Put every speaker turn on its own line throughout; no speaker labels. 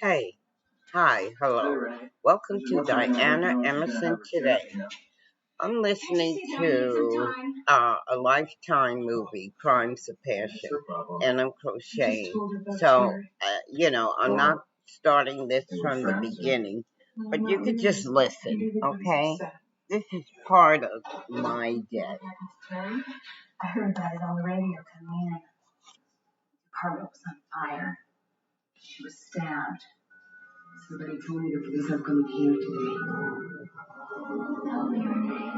Hey, hi, hello. Welcome to Diana Emerson today. I'm listening to a Lifetime movie, Crimes of Passion, and I'm crocheting. So, I'm not starting this from the beginning, but you could just listen, okay? This is part of my day. I heard about it on the radio coming in. The apartment was on fire. She was stabbed. Somebody told me the police are coming here today. Tell me her name.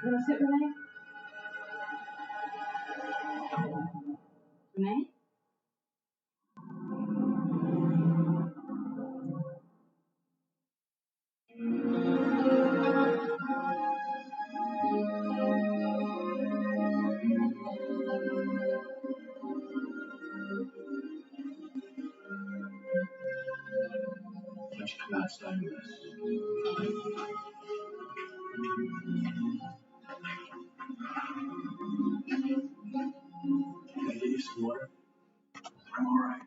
What is it, Renee? Renee? Let's come outside with us. Can I get you some water? I'm all right.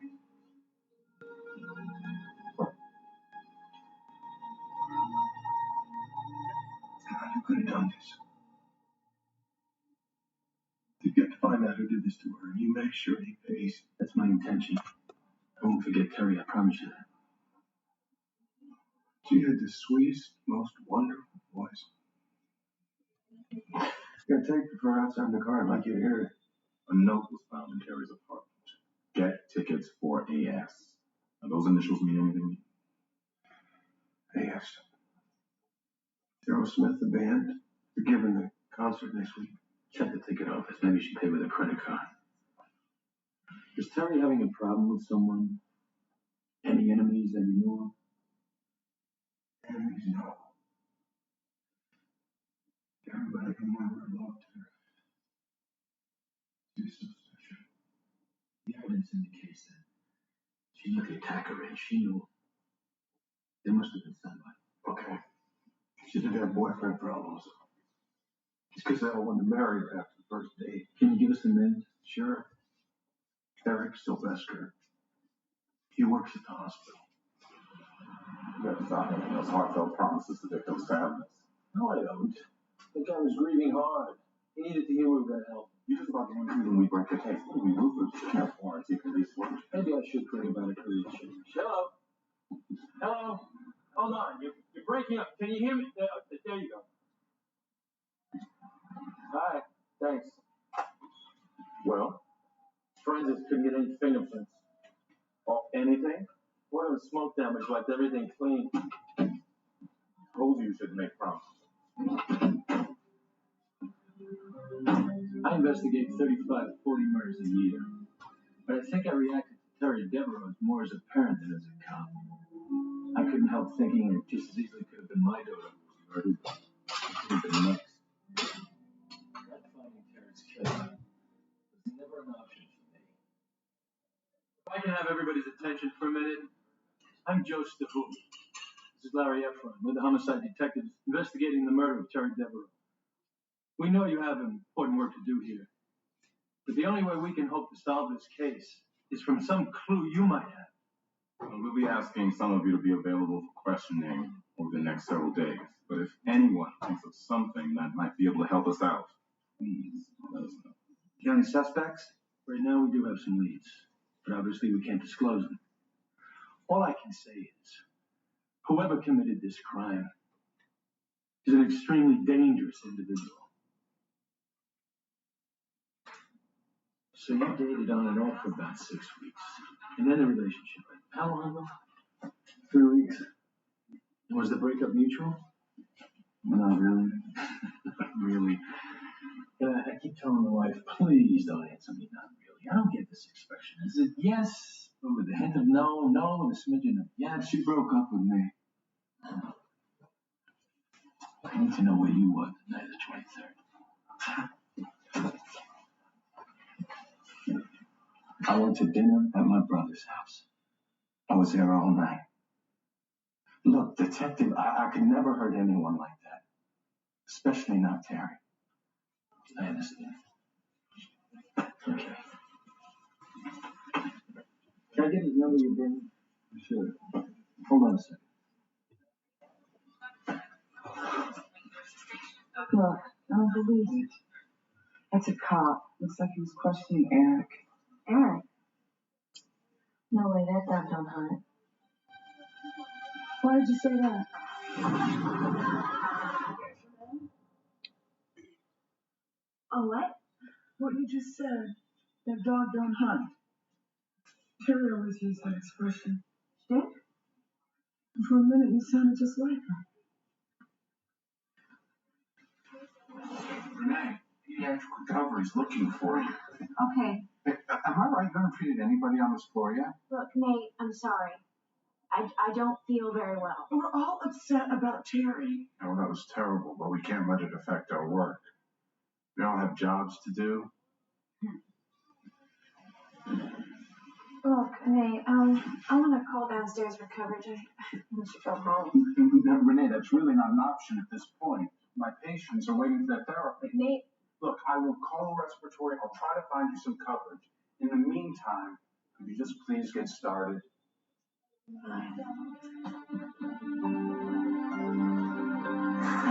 God, you could have done this. You get to find out who did this to her, and you make sure he pays. That's my intention. I won't forget Terry, I promise you that. She had the sweetest, most wonderful voice. It's gonna take her outside in the car. I'd like you to hear it. A note was found in Terry's apartment. Get tickets for AS. Now, those initials mean anything? AS. Aerosmith, the band. They're giving the concert next week. Check the ticket office. Maybe she paid with a credit card. Is Terry having a problem with someone? Any enemies that you know of? Enemies, no. Everybody who knew her loved her. She's so special. The evidence indicates that she's not the attacker, and she knew there must have been somebody. Okay. She did have boyfriend problems. It's because I don't want to marry her after the first date. Can you give us a minute? Sure. Eric Sylvester. He works at the hospital. You have to stop making those heartfelt promises to victims' families. No, I don't. The guy was grieving hard. He needed to hear we were going to help. You just about the only reason we break the case. We roofers can't warranty police work. Maybe I should think about a career change. Hello? Hello? Hold on. You're breaking up. Can you hear me? There you go. Hi. Thanks. Well? Forensics couldn't get any fingerprints. Or anything? What if the smoke damage wiped everything clean? Told you shouldn't make promises. I investigate 35 to 40 murders a year. But I think I reacted to Terry Devereaux more as a parent than as a cop. I couldn't help thinking it just as easily could have been my daughter who was murdered. It could have been next. Not finding Terry's killer was never an option for me. If I can have everybody's attention for a minute, I'm Joe Stahuli. This is Larry Efron. We're the homicide detectives investigating the murder of Terry Devereaux. We know you have important work to do here. But the only way we can hope to solve this case is from some clue you might have. Well, we'll be asking some of you to be available for questioning over the next several days. But if anyone thinks of something that might be able to help us out, please let us know. You got any suspects? Right now we do have some leads, but obviously we can't disclose them. All I can say is, whoever committed this crime is an extremely dangerous individual. So you dated on and off for about 6 weeks, and then the relationship. How long? 3 weeks. And was the breakup mutual? Not really. Not really. I keep telling my wife, please don't answer me, not really. I don't get this expression. Is it yes, but with a hint of no, no, and a smidgen of yes? She broke up with me. I need to know where you were the night of the 23rd. I went to dinner at my brother's house. I was there all night. Look, detective, I could never hurt anyone like that. Especially not Terry. I understand. Can I get his number again? Sure. Hold on a second.
Look, I don't believe it. That's a cop. Looks like he was questioning Eric.
Eric? No way, that dog don't hunt.
Why did you say that?
Oh, what?
What you just said. That dog don't hunt. Terry always used that expression.
She did?
For a minute, you sounded just like her.
Renee, pediatric recovery's looking for you.
Okay.
Hey, am I right? You haven't treated anybody on this floor yet?
Look, Nate, I'm sorry. I don't feel very well.
We're all upset about Terry.
Oh, that was terrible, but we can't let it affect our work. We all have jobs to do.
Look, Nate, I want to call downstairs for coverage. I should go home.
No, Renee, that's really not an option at this point. My patients are waiting for their therapy.
Nate.
Look, I will call respiratory. I'll try to find you some coverage. In the meantime, could you just please get started?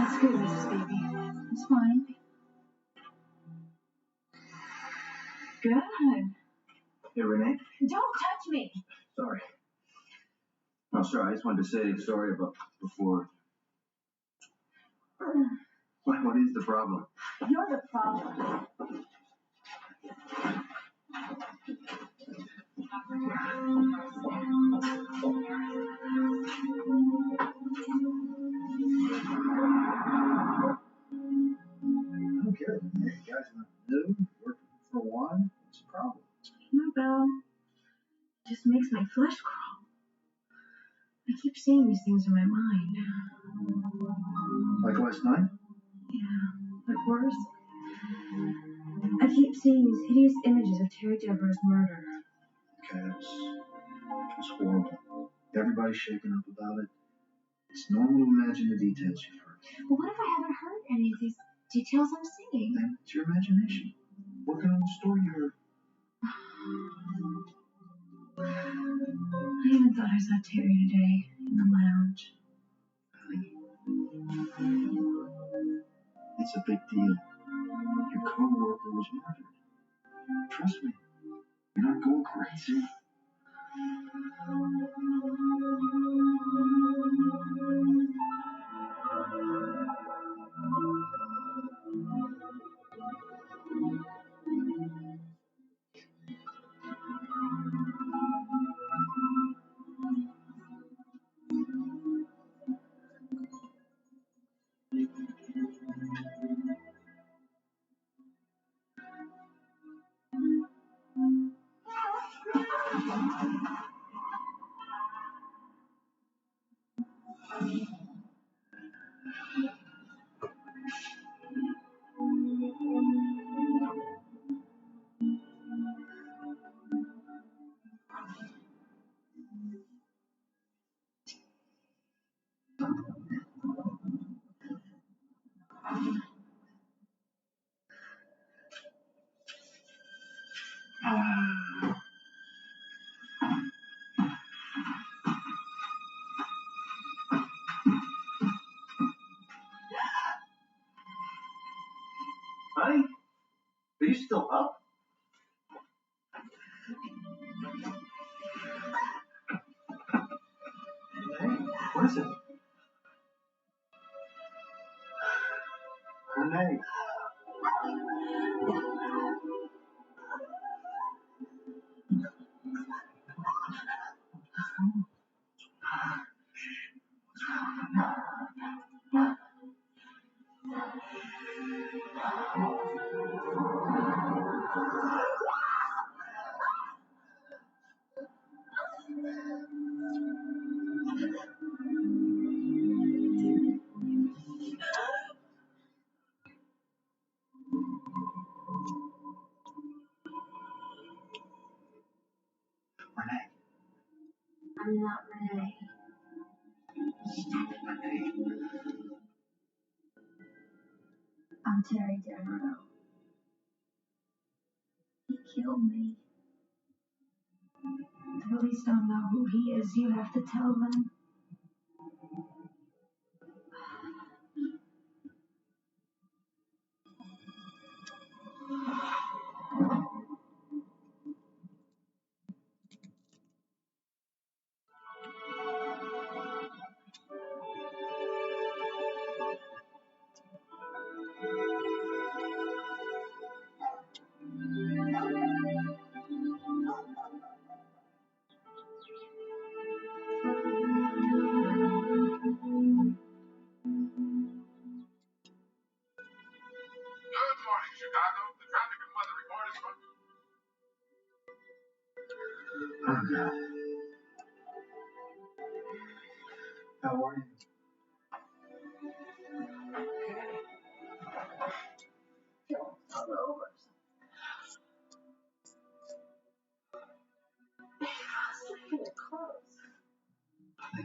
Excuse me, baby. It's fine. Good.
Hey, Renee?
Don't touch me.
Sorry. No, sorry. I just wanted to say sorry about before. What is the problem?
You're the problem.
I don't care, Renee. You guys are new, working for a while. What's the problem?
No, Bill. It just makes my flesh crawl. I keep seeing these things in my mind.
Like last night?
Yeah, but worse. I keep seeing these hideous images of Terry Devereaux's murder.
Okay, it's horrible. Everybody's shaken up about it. It's normal to imagine the details you've heard.
Well, what if I haven't heard any of these details I'm seeing?
Then it's your imagination. Working on the story you heard.
I even thought I saw Terry today in the lounge.
Honey, it's a big deal. Your co-worker was murdered. Trust me, you're not going crazy. Honey, are you still up? Hey, what is it? Renee. Renee.
I'm not Renee.
Stop it, Renee.
I'm Terry Devereaux. He killed me. police don't know who he is. You have to tell them.
Good morning, Chicago. The traffic and weather report is from...
Oh, God. How are you?
All over. Sleep in your clothes.
I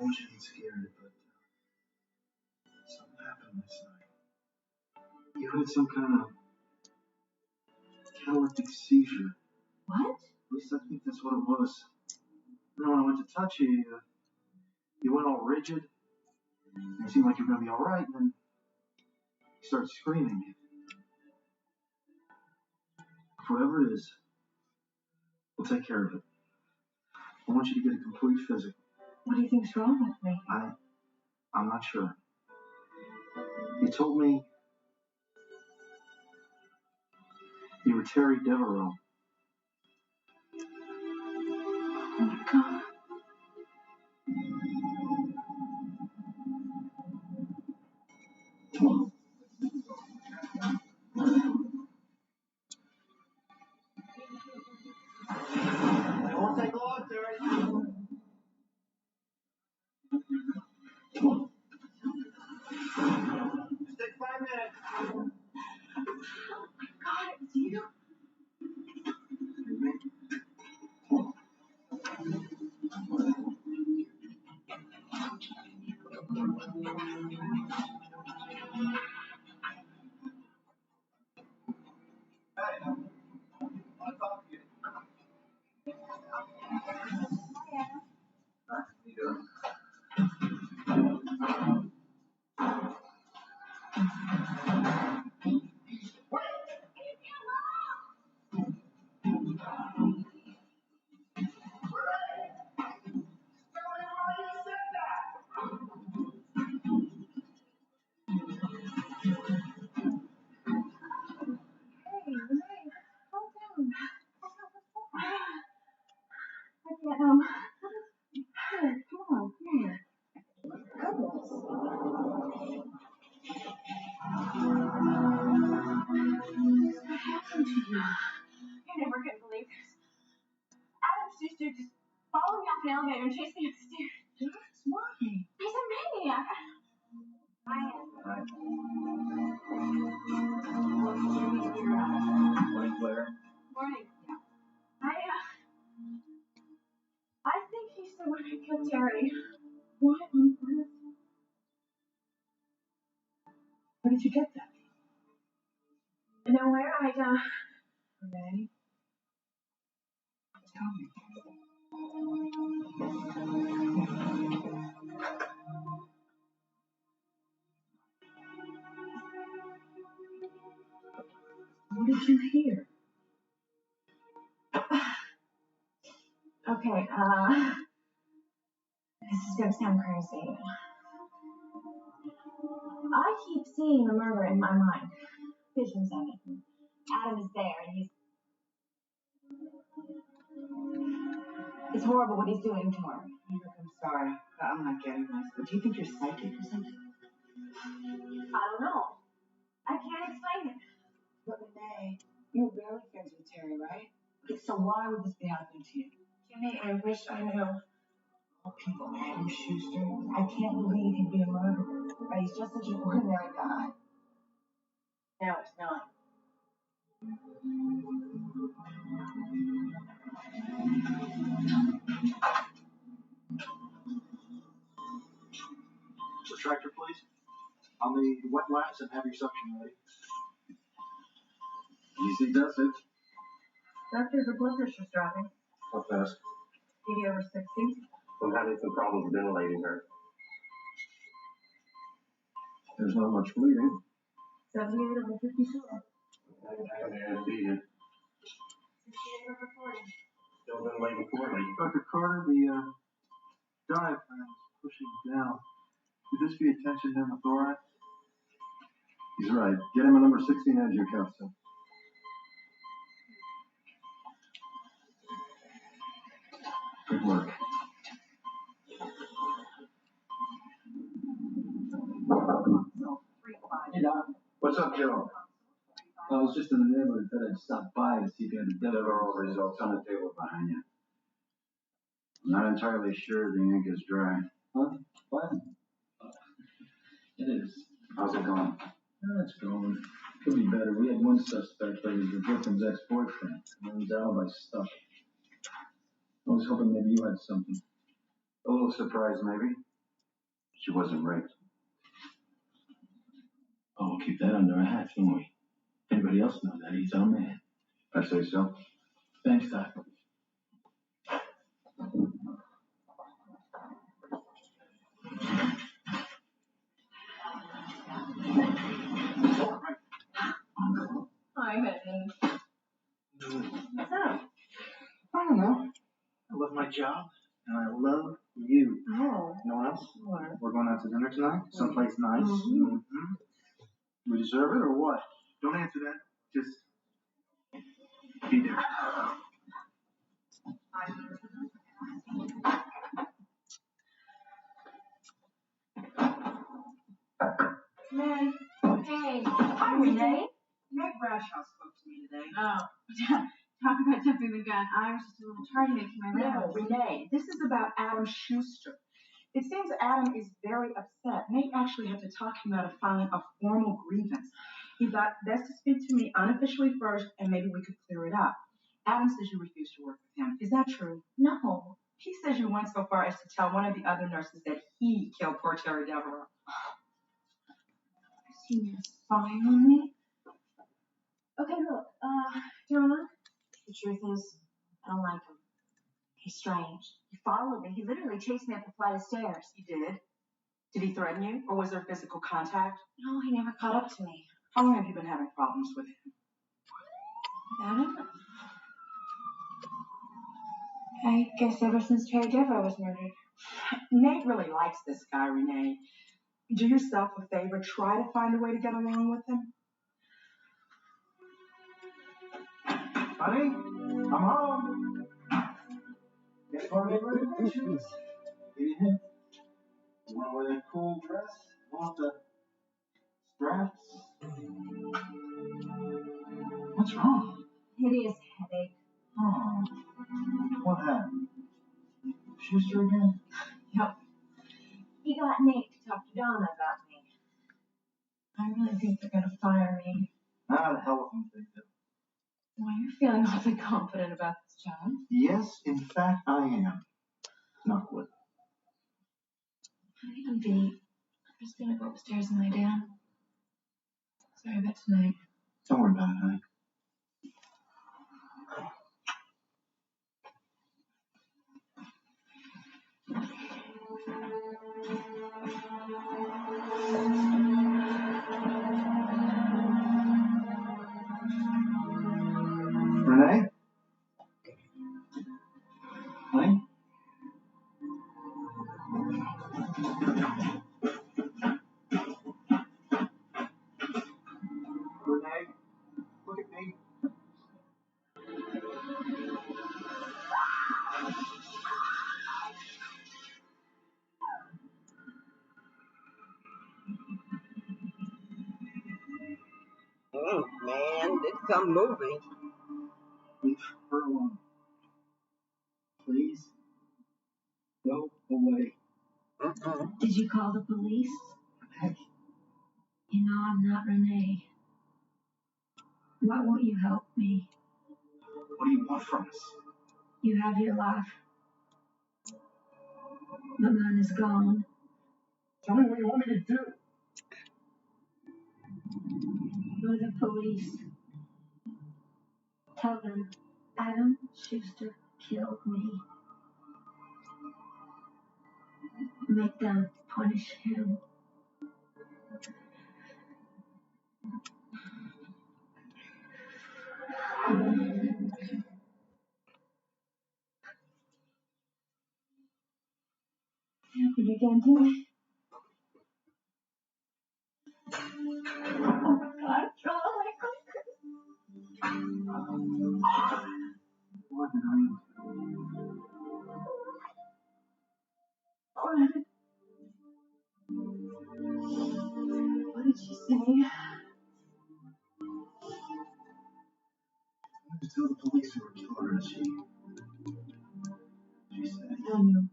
want you to get scared, but something happened last night. You had some kind of cataleptic seizure.
What?
At least I think that's what it was. You know, when I went to touch you, you went all rigid. It seemed like you were going to be all right, and then you started screaming. Whoever it is, we'll take care of it. I want you to get a complete physical.
What do you think's wrong with me?
I'm not sure. You told me you were Terry Devereaux.
Oh my God.
It won't take long, Terry. Just take 5 minutes.
God, it's you.
Hey, I want to talk to you. How you doing?
Hey, Renee, calm down. I can't, here, come on, here. Goodness. What happened to you?
You're never gonna believe this. Adam's sister just followed me off an elevator and chased me upstairs.
Yes, why?
He's a maniac.
Morning, Claire.
Morning. I think he's the one who killed Terry.
What on earth? Where did you get that?
Nowhere.
Renee? Tell me. What did you hear?
Okay, this is gonna sound crazy. I keep seeing the murder in my mind. Visions of it. Adam is there and it's horrible what he's doing to her.
Look, I'm sorry, but I'm not getting this. But do you think you're psychic or something?
I don't know. I can't explain it.
But Renee, you were barely friends with Terry, right? Okay, so why would this be happening to you?
Jimmy, I wish I knew.
Oh, people, Adam Schuster. I can't believe he'd be a murderer. But he's just such an ordinary guy.
No, it's not.
Retractor, please. I'll need wet wipes and have your suction ready. Easy does it.
Doctor, her blood pressure's dropping.
How fast?
80/60.
I'm having some problems ventilating her.
There's not much bleeding.
78/54.
I see it.
68/40.
Still ventilating poorly.
Dr. Carter, the diaphragm is pushing down. Could this be a tension pneumothorax? He's right. Get him a number 16 angiocuff. Good work. Hey, Doc.
What's up, Joe?
I was just in the neighborhood. Thought I'd stop by to see if you had the
Devereaux results on the table behind you. I'm not entirely sure the ink is dry.
Huh? What? It is.
How's it going?
It's going. Could be better. We had one suspect, but he was the victim's ex-boyfriend. And his alibi stuck. I was hoping maybe you had something.
A little surprised, maybe. She wasn't raped.
Oh, we'll keep that under our hats, won't we? Anybody else know that? He's our man.
I say so.
Thanks, Doc.
Hi, honey.
What's up? I don't know. I love my job, and I love you.
Oh.
No one else?
What?
We're going out to dinner tonight, someplace nice.
Mm-hmm.
We deserve it or what? Don't answer that. Just be there.
Renee. Hey. Hi, Renee.
Meg Bradshaw spoke to me today.
Oh. Talk about jumping the gun. I was just a little tardy making my
No,
rounds.
Renee, this is about Adam Schuster. It seems Adam is very upset. Nate actually had to talk him out of filing a formal grievance. He thought best to speak to me unofficially first, and maybe we could clear it up. Adam says you refused to work with him. Is that true?
No.
He says you went so far as to tell one of the other nurses that he killed poor Terry Devereaux.
Is he gonna spy on me? Okay, look. Do you know what? The truth is, I don't like him. He's strange. He followed me. He literally chased me up a flight of stairs.
He did? Did he threaten you, or was there physical contact?
No, he never caught up to me.
How long have you been having problems with him?
Adam? I guess ever since Terry Devereaux was murdered.
Nate really likes this guy, Renee. Do yourself a favor. Try to find a way to get along with him.
Honey, I'm home. Guess what I made reservations? Give you a hint. You want to wear that cool dress? Want the straps? What's wrong?
Hideous headache.
Oh, what happened? Schuster again?
Yep. He got Nate to talk to Donna about me. I really think they're gonna fire me.
Ah, the hell with them they do.
Well, you're feeling awfully confident about this job.
Yes, in fact, I am. Not good.
Honey, I'm beat. I'm just gonna go upstairs and lay down. Sorry about tonight.
Don't worry about it, honey. Renee? Honey? Renee? Look at me.
Oh man, it's some movie.
Leave her alone. Please. Go away.
Did you call the police?
Renee.
You know I'm not Renee. Why won't you help me?
What do you want from us?
You have your life. But mine is gone.
Tell me what you want me to do.
Go to the police. Tell them Adam Schuster killed me. Make them punish him. Happened again to me. Oh my God, Joel, I couldn't.
What did
What did she say?
to tell the police you were killed her, she said.
I knew.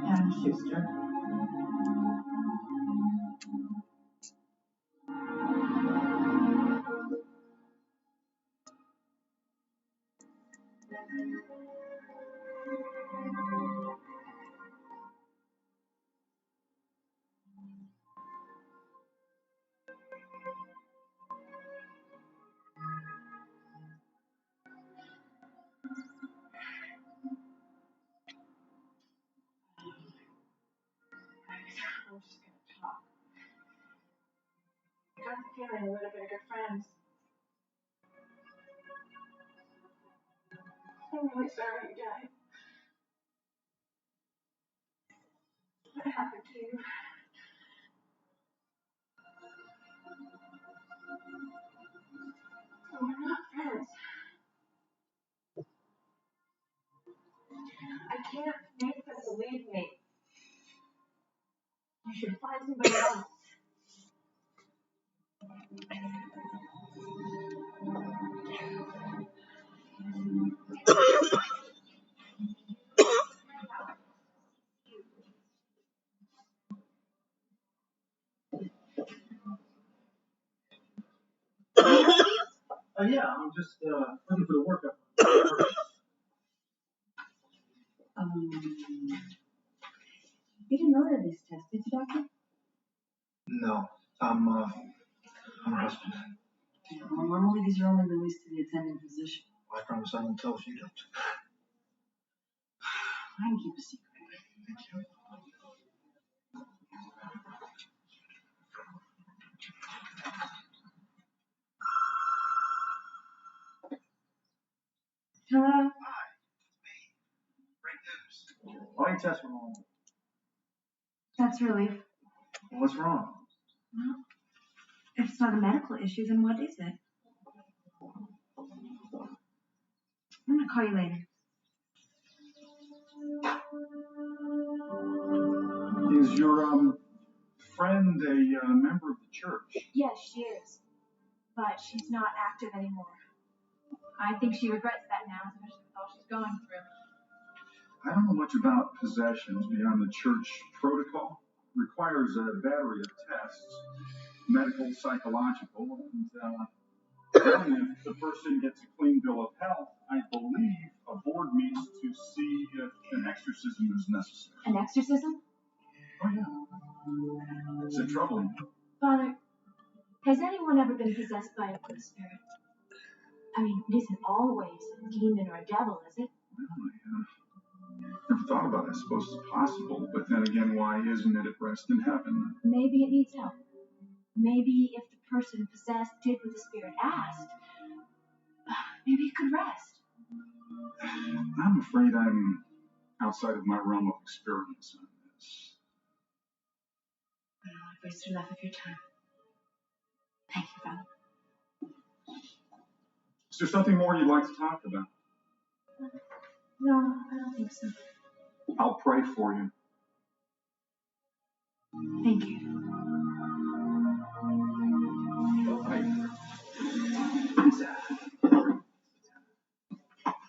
Adam Schuster.
I'm just gonna talk. I got the feeling we would have been good friends. I'm really sorry you died. What happened to you? We're not friends. I can't make them believe me. You should find somebody else.
Yeah, I'm just looking for the workup.
You didn't know that this test, did you, Doctor?
No, I'm her husband.
Well, normally these are only released to the attending physician.
I promise I won't tell if you don't.
I can keep a secret.
Thank you.
Hello?
Hi, it's me. Great news. All your tests were wrong.
That's a relief.
Well, what's wrong?
Well, if it's not a medical issue, then what is it? I'm gonna call you later.
Is your friend a member of the church?
Yes, she is. But she's not active anymore. I think she regrets that now, especially with all she's going through.
I don't know much about possessions beyond the church protocol. Requires a battery of tests, medical, psychological, and then if the person gets a clean bill of health, I believe a board meets to see if an exorcism is necessary.
An exorcism?
Oh yeah. Is it troubling?
Father, has anyone ever been possessed by a good spirit? I mean, it isn't always a demon or a devil, is it?
Well, I never thought about it. I suppose it's possible, but then again, why isn't it at rest in heaven?
Maybe it needs help. Maybe if the person possessed did what the spirit asked, maybe it could rest.
I'm afraid I'm outside of my realm of experience on this.
I don't want to waste enough of your time. Thank you, Father.
Is there something more you'd like to talk about?
No, I don't think so.
I'll pray for you.
Thank you.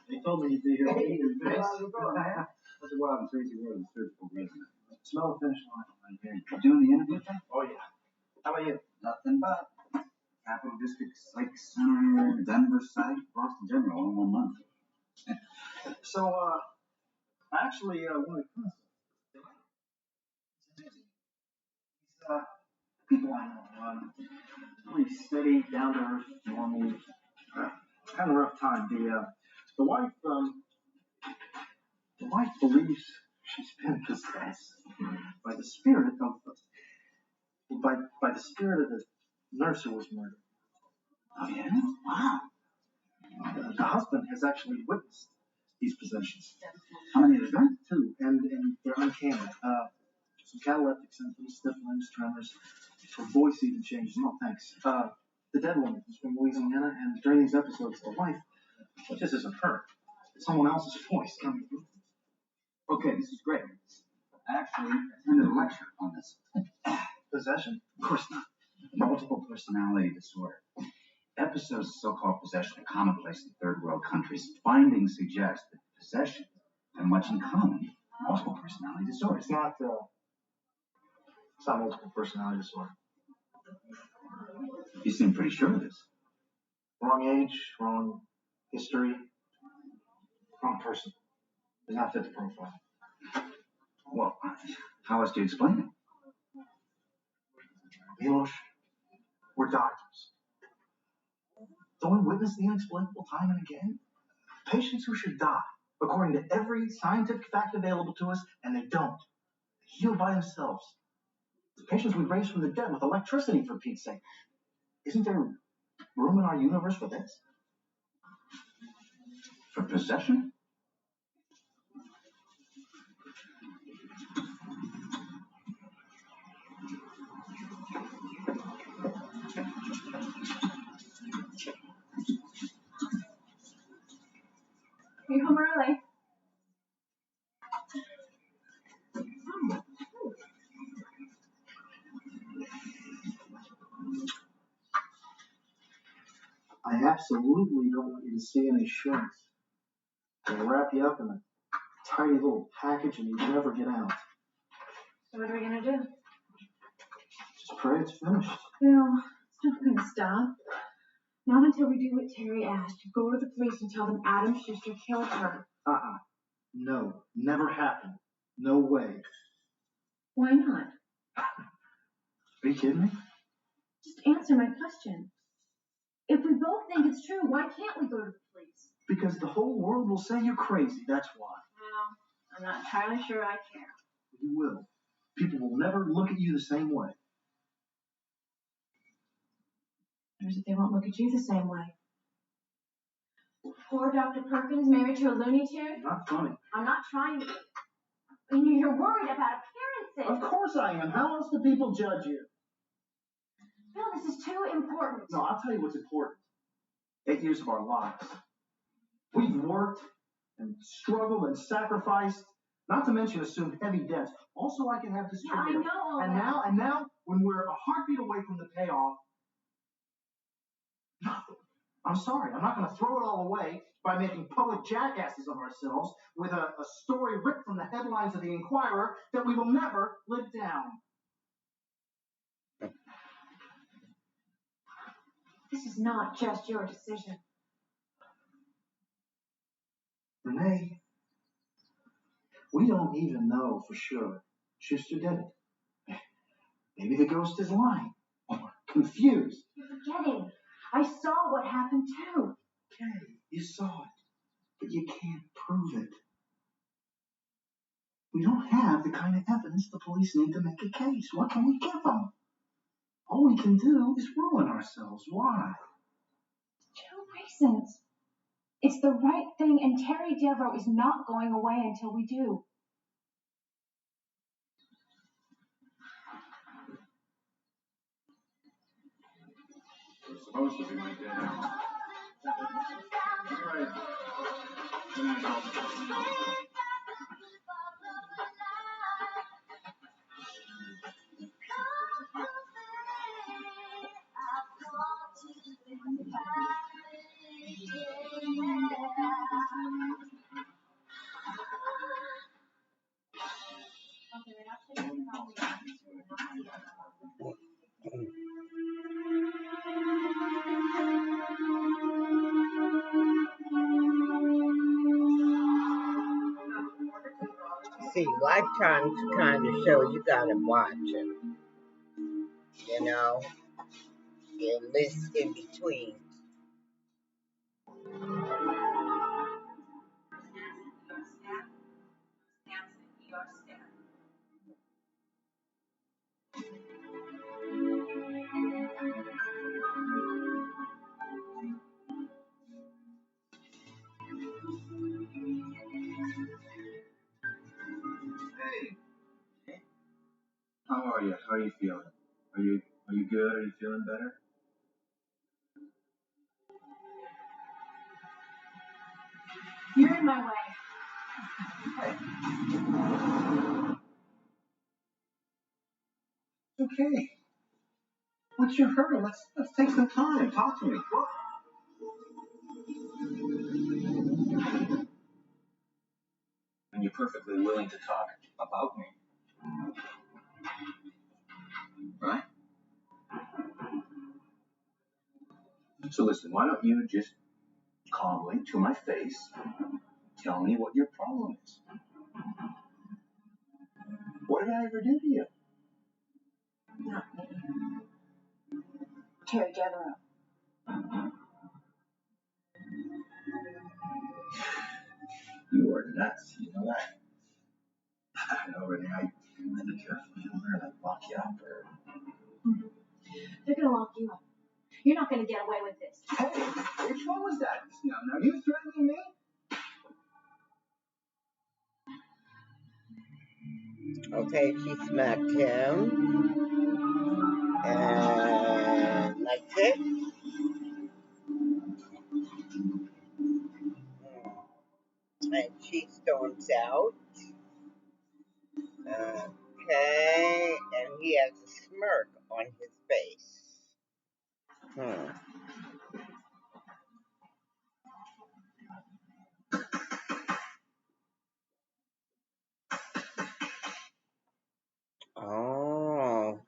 They told me you'd be here with me and Vince. That's a wild and crazy world of surgical medicine. Smell the finish line right here.
You doing the interview thing?
Oh, yeah. How about you?
Nothing but Capital District Psych Center, Denver Psych, Boston General all in 1 month.
So, actually, one of the consults. He's, people I know. Really steady, down to earth, normal, Had a rough time. The wife believes she's been possessed by the spirit of the nurse who was murdered.
Oh, yeah? Wow.
The husband has actually witnessed these possessions.
How many have there been?
Two, and they're uncanny. Some cataleptic symptoms, stiff limbs, tremors. Her voice even changed. No, thanks. The dead woman is from Louisiana, and during these episodes, the wife, well, this isn't her. It's someone else's voice coming through.
Okay, this is great. I actually attended a lecture on this.
Possession?
Of course not. Multiple personality disorder. Episodes of so-called possession are commonplace in third world countries. Findings suggest that possession have much in common with multiple personality disorder.
It's not multiple personality disorder.
You seem pretty sure of this.
Wrong age, wrong history, wrong person. Does not fit the profile.
Well, how else do you explain it?
Milos, we're doctors. Don't we witness the inexplicable time and again? Patients who should die, according to every scientific fact available to us, and they don't. They heal by themselves. The patients we raise from the dead with electricity, for Pete's sake. Isn't there room in our universe for this?
For possession?
You're home early.
I absolutely don't want you to see any shrinks. They'll wrap you up in a tiny little package and you never get out.
So what are we gonna do?
Just pray it's finished.
No, it's not gonna stop. Not until we do what Terry asked. Go to the police and tell them Adam Schuster killed her.
No, never happened. No way.
Why not?
Are you kidding me?
Just answer my question. If we both think it's true, why can't we go to the police?
Because the whole world will say you're crazy, that's why.
Well, I'm not entirely sure I care.
You will. People will never look at you the same way.
Or is it they won't look at you the same way? Poor Dr. Perkins married to a Looney Tune?
Not funny.
I'm not trying to. And you're worried about appearances.
Of course I am. How else do people judge you?
Bill, this is too important.
No, I'll tell you what's important. 8 years of our lives. We've worked and struggled and sacrificed, not to mention assumed heavy debts. Also, I can have this
Yeah, I know all
and
that.
now, when we're a heartbeat away from the payoff, I'm sorry, I'm not going to throw it all away by making public jackasses of ourselves with a story ripped from the headlines of the Inquirer that we will never live down.
This is not just your decision.
Renee, we don't even know for sure Schuster did it. Maybe the ghost is lying or confused.
You're forgetting. I saw what happened too.
Okay, you saw it, but you can't prove it. We don't have the kind of evidence the police need to make a case. What can we give them? All we can do is ruin ourselves. Why?
2 reasons. It's the right thing, and Terry Devereaux is not going away until we do.
It was supposed to be my day. All right. Good night, all.
See, Lifetime's the kind of show you gotta watch it. You know, it lists in between.
Hey, how are you? How are you feeling? Are you good? Are you feeling better?
You're in my way.
Okay. What's your hurry? Let's take some time. Talk to me. And you're perfectly willing to talk about me, right? So listen, why don't you just calmly, to my face, tell me what your problem is? What did I ever do to you?
Not me. Terry Devereaux.
You are nuts. You know that? I know, Renee. I'd be careful. You know, they're gonna lock you up or...
They're gonna lock you up. You're not gonna get away with this.
Hey, which one was that? Now you threatening me?
Okay, she smacked him. And that's it. And she storms out. Okay, and he has a smirk on his face. Oh.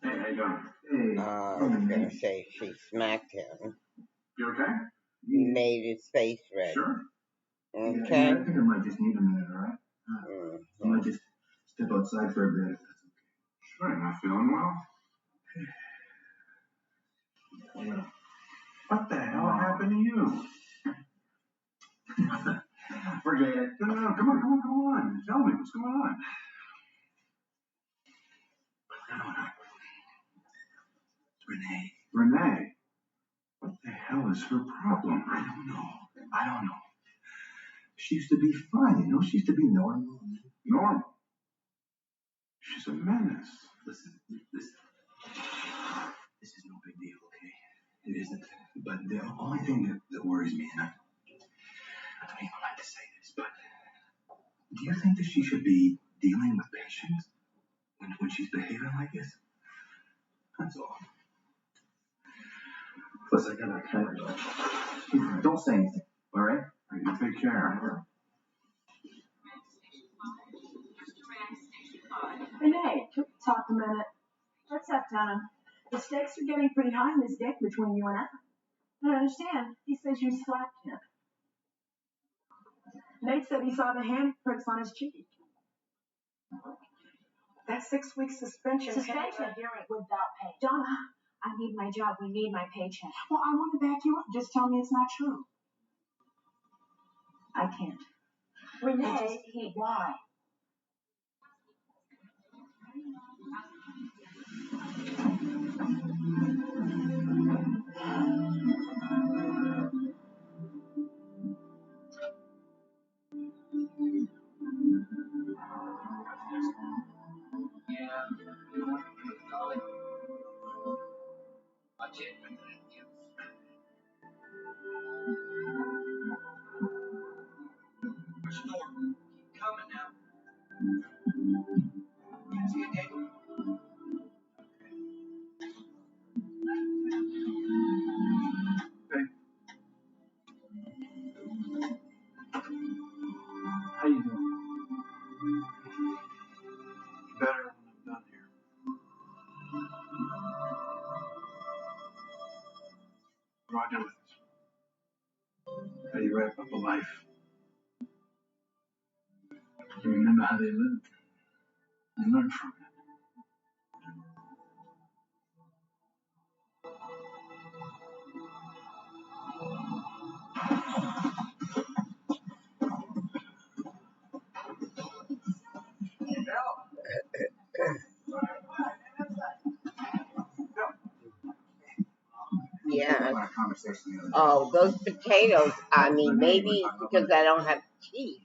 Hey, how you doing? Hey.
I was gonna say she smacked him.
You okay?
He made his face red.
Sure.
Okay.
Yeah, I think I might just need a minute, all right? I might just step outside for a bit if that's okay. Sure, not feeling well? What the hell happened to you? Forget it. No, come on. Tell me, what's going on? Renee? What the hell is her problem? I don't know. She used to be fine, you know? She used to be normal. Normal? She's a menace. Listen. This is no big deal, okay? It isn't. But the only thing that worries me, and I don't even like to say this, but do you think that she should be dealing with patients when she's behaving like this? That's all. Plus, I gotta kind of... Don't say anything, all right? All right, you take care.
Renee, can we talk a minute? What's up, Donna? The stakes are getting pretty high in this deck between you and I. I don't understand. He says you slapped him. Nate said he saw the handprints on his cheek.
That 6 week suspension.
Suspension?
Hearing without pay.
Donna, I need my job. We need my paycheck.
Well, I want to back you up. Just tell me it's not true.
I can't.
Renee, why?
Coming now. See you, Dave. Hey. How you doing? Better when I'm done here. What do I do with this? How do you wrap up a life? You remember how they lived. You learn from it.
Yeah. Oh, those potatoes. I mean, maybe it's because I don't have teeth,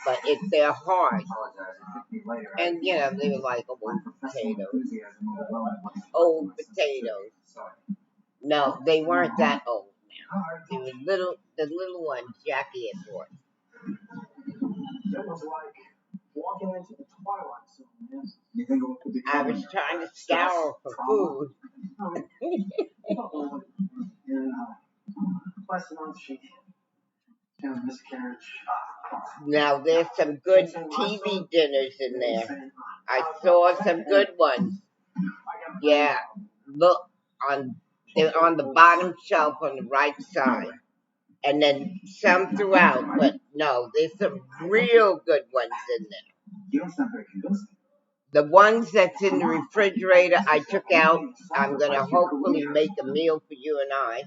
but they're hard. And you know, they were like old potatoes. Old potatoes. No, they weren't that old now. They were the little ones Jackie had bought.
That was like walking into the twilight zone, man.
I was trying to scour for food.
Last month she had a miscarriage.
Now there's some good TV dinners in there. I saw some good ones. Yeah, look they're on the bottom shelf on the right side, and then some throughout. But no, there's some real good ones in there.
You don't sound very convincing.
The ones that's in the refrigerator, I took out. I'm gonna hopefully make a meal for you and I.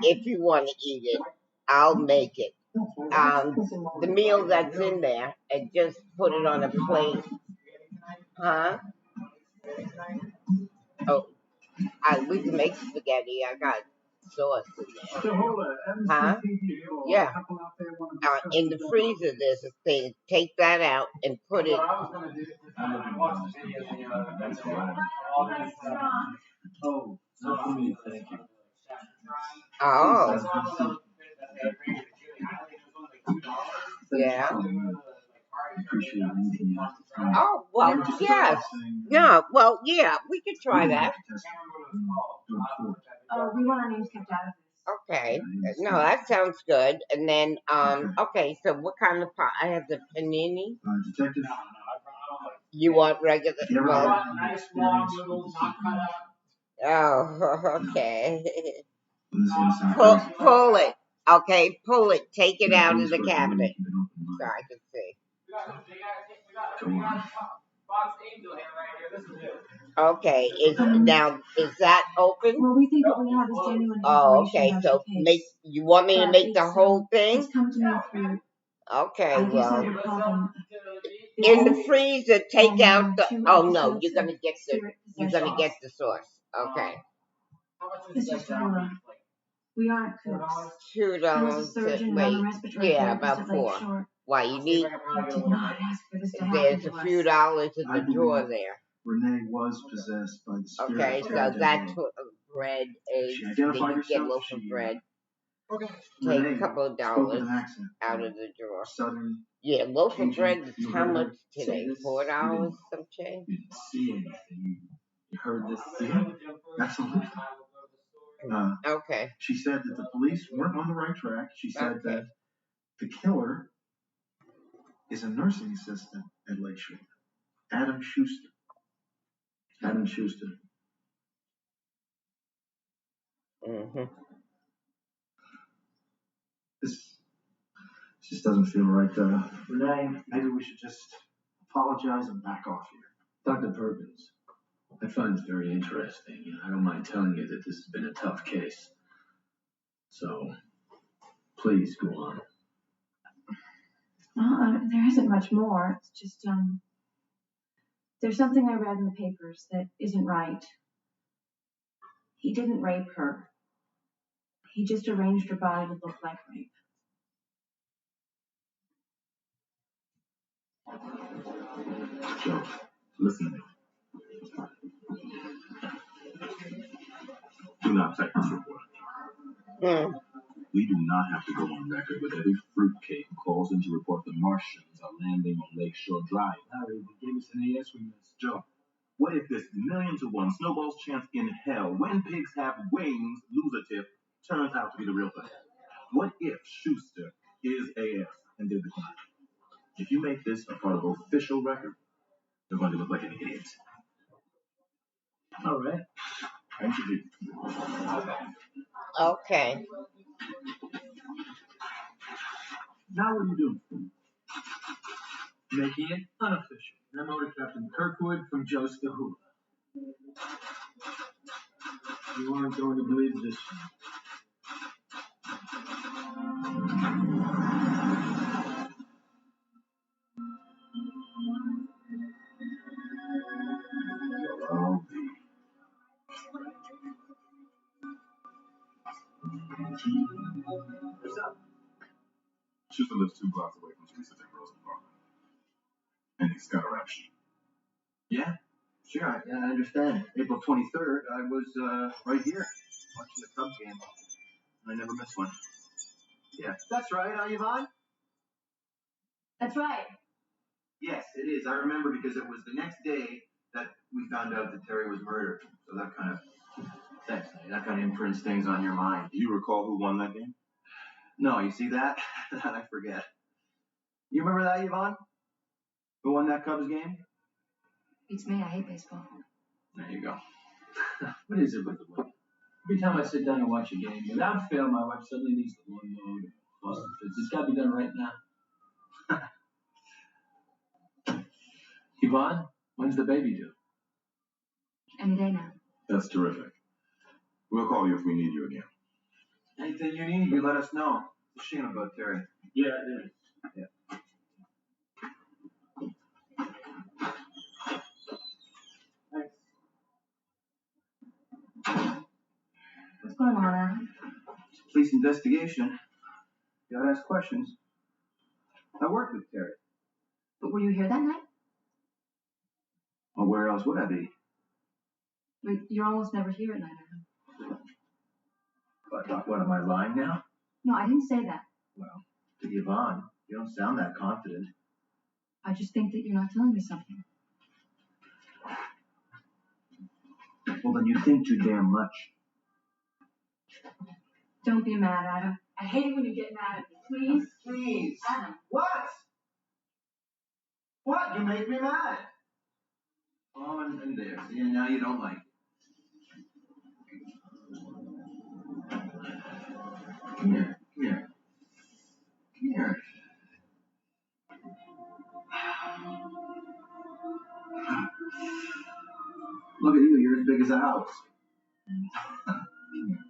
If you want to eat it, I'll make it. The meal that's in there, and just put it on a plate. Huh? Oh, we can make spaghetti. I got sauce in there. Huh? Yeah. In the freezer, there's a thing. Take that out and put it.
Oh, not for me, thank you.
Oh. Yeah. Oh, well, yes. No, well, yeah, we could try that.
We want our names kept out of this.
Okay. No, that sounds good. And then, okay, so what kind of pot? I have the panini.
Detective.
You want regular? Well, oh, okay. Pull it. Okay, pull it. Take it out of the cabinet so I can see. Okay, is that open?
Well, we think what we have is genuine.
Oh, okay. So you want me to make the whole thing?
It's come to me through.
Okay, well, in the freezer, take out the. Oh no, you're gonna get the sauce. Okay.
Mr. Stella, we aren't cooks.
$2. Wait, yeah, about $4. Why you need?
I did not ask for this to happen.
There's a few dollars in the drawer there.
Renee was possessed by the spirit.
Okay, so that's what bread is. Then you get a loaf of bread. Take a couple of dollars out of the drawer.
Southern.
Yeah, loaf of bread is how much today? $4 some change?
You didn't see anything. You heard this?
Absolutely.
Okay.
She said that the police weren't on the right track. She said that the killer is a nursing assistant at Lakeshore. Adam Schuster. Adam Schuster.
Mm-hmm.
This just doesn't feel right. Renee, maybe we should just apologize and back off here.
Dr. Perkins, I find this very interesting. I don't mind telling you that this has been a tough case. So, please go on.
Well, there isn't much more. It's just, there's something I read in the papers that isn't right. He didn't rape her. He just arranged her body to look like rape.
Joe, listen to me. Do not take this report. We do not have to go on record with every fruitcake who calls in to report the Martians are landing on Lakeshore Drive. Larry, they gave us an AS we missed. Joe, what if this 1,000,000 to 1 snowball's chance in hell, when pigs have wings, lose a tip, turns out to be the real thing? What if Schuster is AS and did the crime? If you make this a part of official record, you're going to look like an idiot. All right. I should be.
Okay.
Now what are you doing? Making it unofficial. Memo to Captain Kirkwood from Joe Stahula. You aren't going to believe this. What's up?
Schuster lives 2 blocks away from Teresa Devereaux's apartment. And he's got a rap sheet.
Yeah? Sure, I understand. April 23rd, I was right here watching the Cubs game. I never missed one. Yeah, that's right, Yvonne?
That's right.
Yes, it is. I remember because it was the next day that we found out that Terry was murdered. So that kind of, thanks, honey. That kind of imprints things on your mind.
Do you recall who won that game?
No, you see that? That I forget. You remember that, Yvonne? Who won that Cubs game?
Beats me. I hate baseball.
There you go.
What is it with the women? Every time I sit down and watch a game, without fail, my wife suddenly needs the lawn mowed and Boston fits. It's got to be done right now. Yvonne, when's the baby due?
Any day now.
That's terrific. We'll call you if we need you again.
Anything you need, you let us know. It's a shame about Terry.
Yeah, it is.
Yeah.
What's going on, Adam?
Police investigation. You gotta ask questions. I worked with Terry.
But were you here that night?
Well, where else would I be?
But you're almost never here at night, Adam.
What, am I lying now?
No, I didn't say that.
Well, to Yvonne, you don't sound that confident.
I just think that you're not telling me something.
Well, then you think too damn much.
Don't be mad, Adam. I hate it when you get mad at me. Please?
Please.
Adam.
What? What? You make me mad. Oh, and there. See, and now you don't like it. Come here. Come here. Come here. Look at you. You're as big as a house.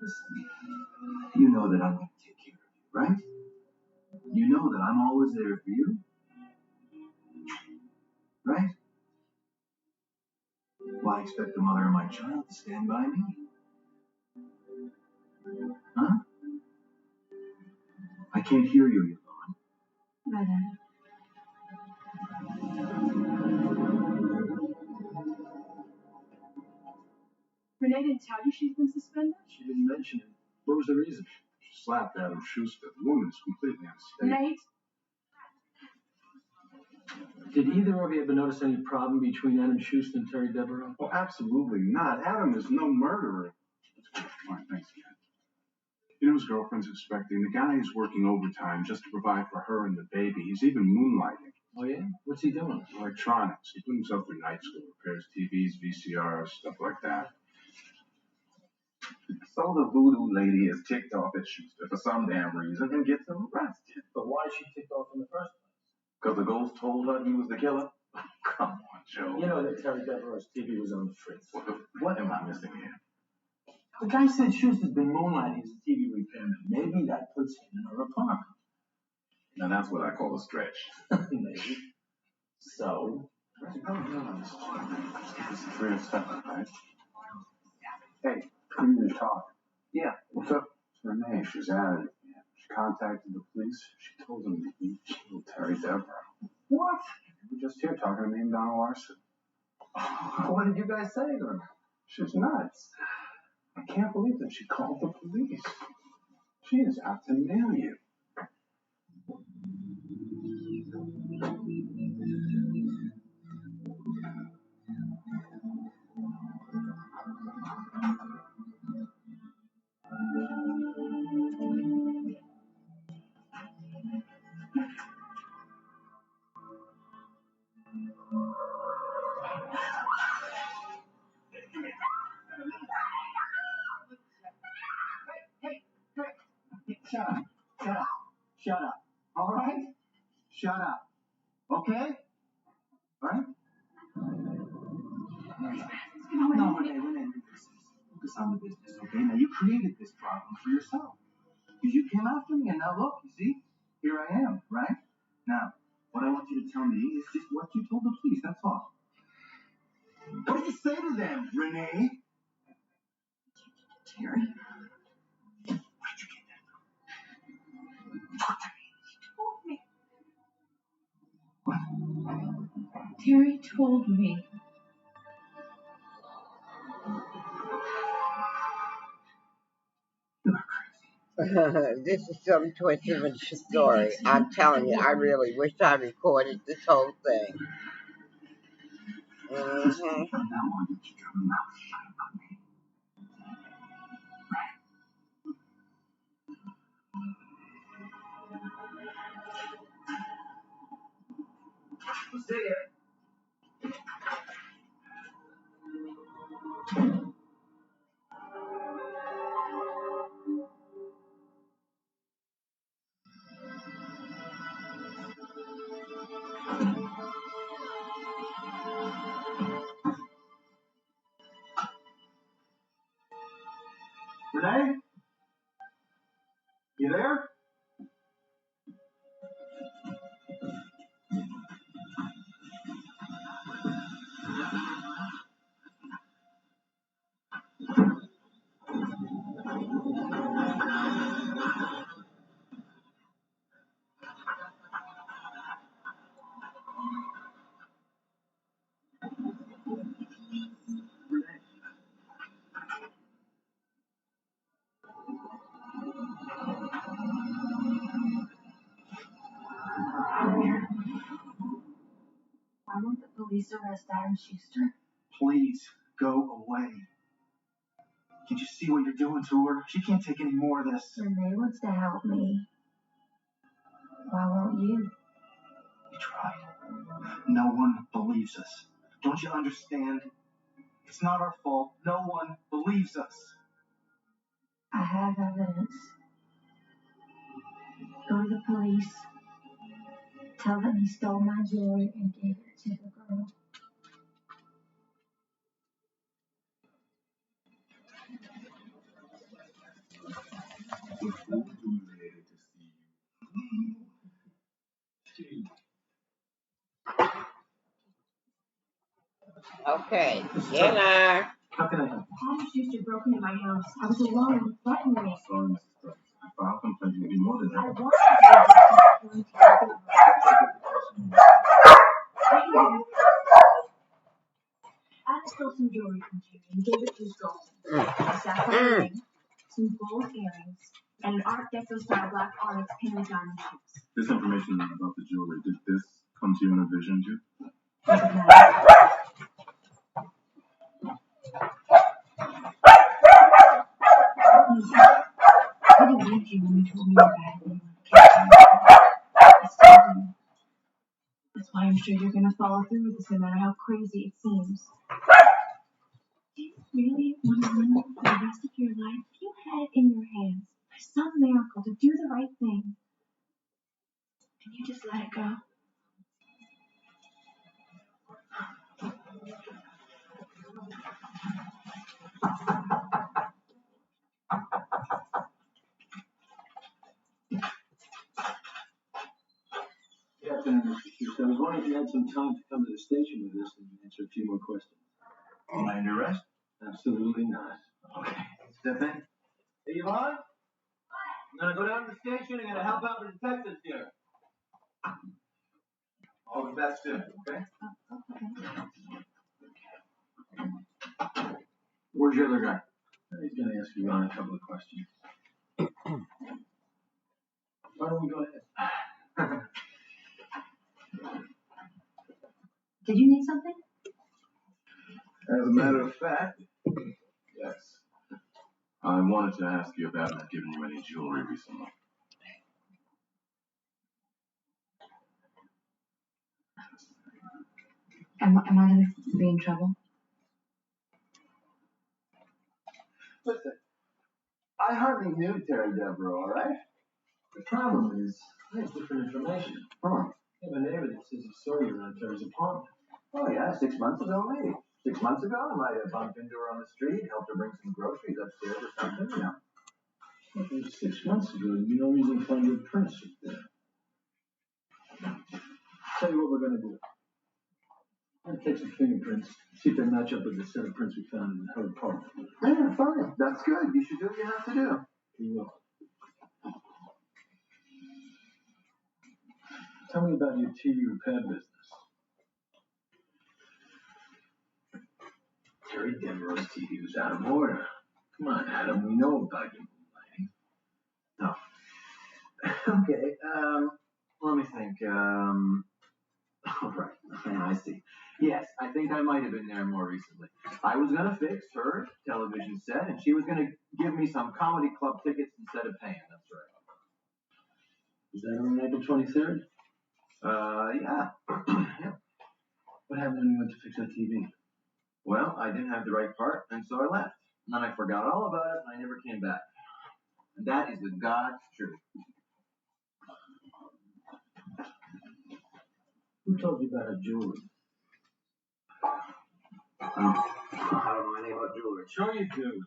Listen. You know that I'm going to take care of you, right? You know that I'm always there for you. Right? Why expect the mother of my child to stand by me? Huh? I can't hear you, Yvonne.
Right, Adam.
Renee didn't tell you she's been suspended?
She didn't mention it. What was the reason?
She slapped Adam Schuster. The woman is completely unstable.
Nate?
Did either of you ever notice any problem between Adam Schuster and Terry Devereaux?
Oh, absolutely not. Adam is no murderer. Fine, thanks, Ken. You know his girlfriend's expecting. The guy is working overtime just to provide for her and the baby. He's even moonlighting.
Oh, yeah? What's he doing?
Electronics. He put himself through night school, repairs TVs, VCRs, stuff like that. So the voodoo lady is ticked off at Schuster for some damn reason and gets him arrested.
But why is she ticked off in the first place?
Because the ghost told her he was the killer? Come on, Joe.
You know that Terry Devereaux's TV was on the fritz.
What am I missing here?
The guy said Schuster's been moonlighting as a TV repairman. Maybe that puts him in her apartment.
Now that's what I call a stretch.
Maybe. So?
This is real stuff, right?
Hey, we need to talk.
Yeah.
What's up?
It's Renee. She's at it again. She contacted the police. She told them that you killed Terry Devereaux.
What?
We were just here talking to me and Donna Larson.
What did you guys say to her?
She's nuts. I can't believe that she called the police. She is out to nail you.
Shut up. Shut up. Shut up. All right? Shut up. Okay? All right? No, Renee. Focus on the business, okay? Now, you created this problem for yourself. Because you came after me, and now look, you see? Here I am, right? Now, what I want you to tell me is just what you told the police, that's all. What did you say to them, Renee?
Terry?
Where'd you get that
Terry told me.
This is some twist of a story. I'm telling you, I really wish I recorded this whole thing. Mm-hmm.
See ya.
Renee? You there?
Why won't the police arrest Adam Schuster?
Please, go away. Can't you see what you're doing to her? She can't take any more of this.
Renee wants to help me. Why won't you?
We tried. No one believes us. Don't you understand? It's not our fault. No one believes us.
I have evidence. Go to the police. Tell them he stole my jewelry and gave it to the girl.
Okay, dinner.
How can I help?
Adam Schuster broke into my house. I was alone and threatened me.
Sorry, Mrs. Price. If I complaint, you'll be more than
I
happy.
wanted to Adam stole some jewelry from Jerry and gave it to his girlfriend. A sapphire ring, some gold earrings, and an Art Deco style black onyx painted diamond shoes.
This information about the jewelry, did this come to you in a vision too?
Doesn't matter. I didn't believe you when you told me about it. I still do. That's why I'm sure you're going to follow through with this no matter how crazy it seems. Do you really want to live for the rest of your life? If you had it in your hands, by some miracle, to do the right thing, and you just let it go?
Good afternoon, Mr. Schuster. I was wondering if you had some time to come to the station with us and answer a few more questions.
Am I under arrest?
Absolutely not.
Okay. Step in.
Hey, Yvonne? I'm gonna go down to the station and gonna help out the detectives here.
All the best to him, okay?
Where's your other guy? He's gonna ask you a couple of questions. Why don't we go ahead?
Did you need something?
As a matter of fact, yes. I wanted to ask you if Adam had given you any jewelry recently.
Am I going to be in trouble?
Listen, I hardly knew Terry Devereaux, all right?
The problem is, I have different information.
Huh.
I have a neighbor that says he saw you around Terry's apartment.
Oh, yeah, 6 months ago, maybe. 6 months ago, I might have bumped into her on the street, helped her bring some groceries upstairs or something, you know.
Well, it was 6 months ago. There'd be no reason to find your prints there. Tell you what we're gonna do. I'm gonna take some fingerprints, see if they match up with the set of prints we found in her apartment.
Yeah, fine. That's good. You should do what you have to do.
You will. Tell me about your TV repair business. Terry Devereaux's TV was out of order. Come on, Adam, we know about your moonlighting. No. Okay, let me think. All right, I see. Yes, I think I might have been there more recently. I was going to fix her television set, and she was going to give me some comedy club tickets instead of paying. That's right. Was that on April 23rd? Yeah. Yeah. What happened when you went to fix that TV? Well, I didn't have the right part, and so I left. And then I forgot all about it, and I never came back. And that is the God's truth. Who told you about her jewelry? I don't know anything about jewelry. Sure you do.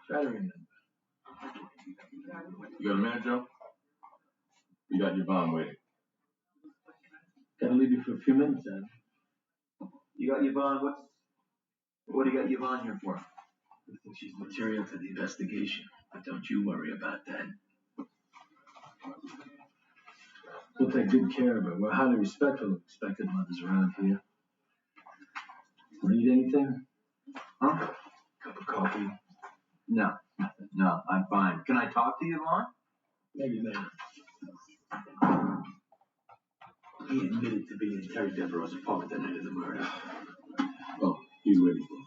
Try to remember.
You got a minute, Joe? You got Yvonne waiting.
Gotta leave you for a few minutes, Adam. You got Yvonne, what do you got Yvonne here for? I think she's material for the investigation, but don't you worry about that. We'll take good care of her. We're highly respectful of expected mothers around here. Need anything? Huh? Cup of coffee? No, nothing. No, I'm fine. Can I talk to Yvonne? Maybe later. He admitted to being in Terry Devereaux's apartment the night of the murder.
Oh, he's waiting for him.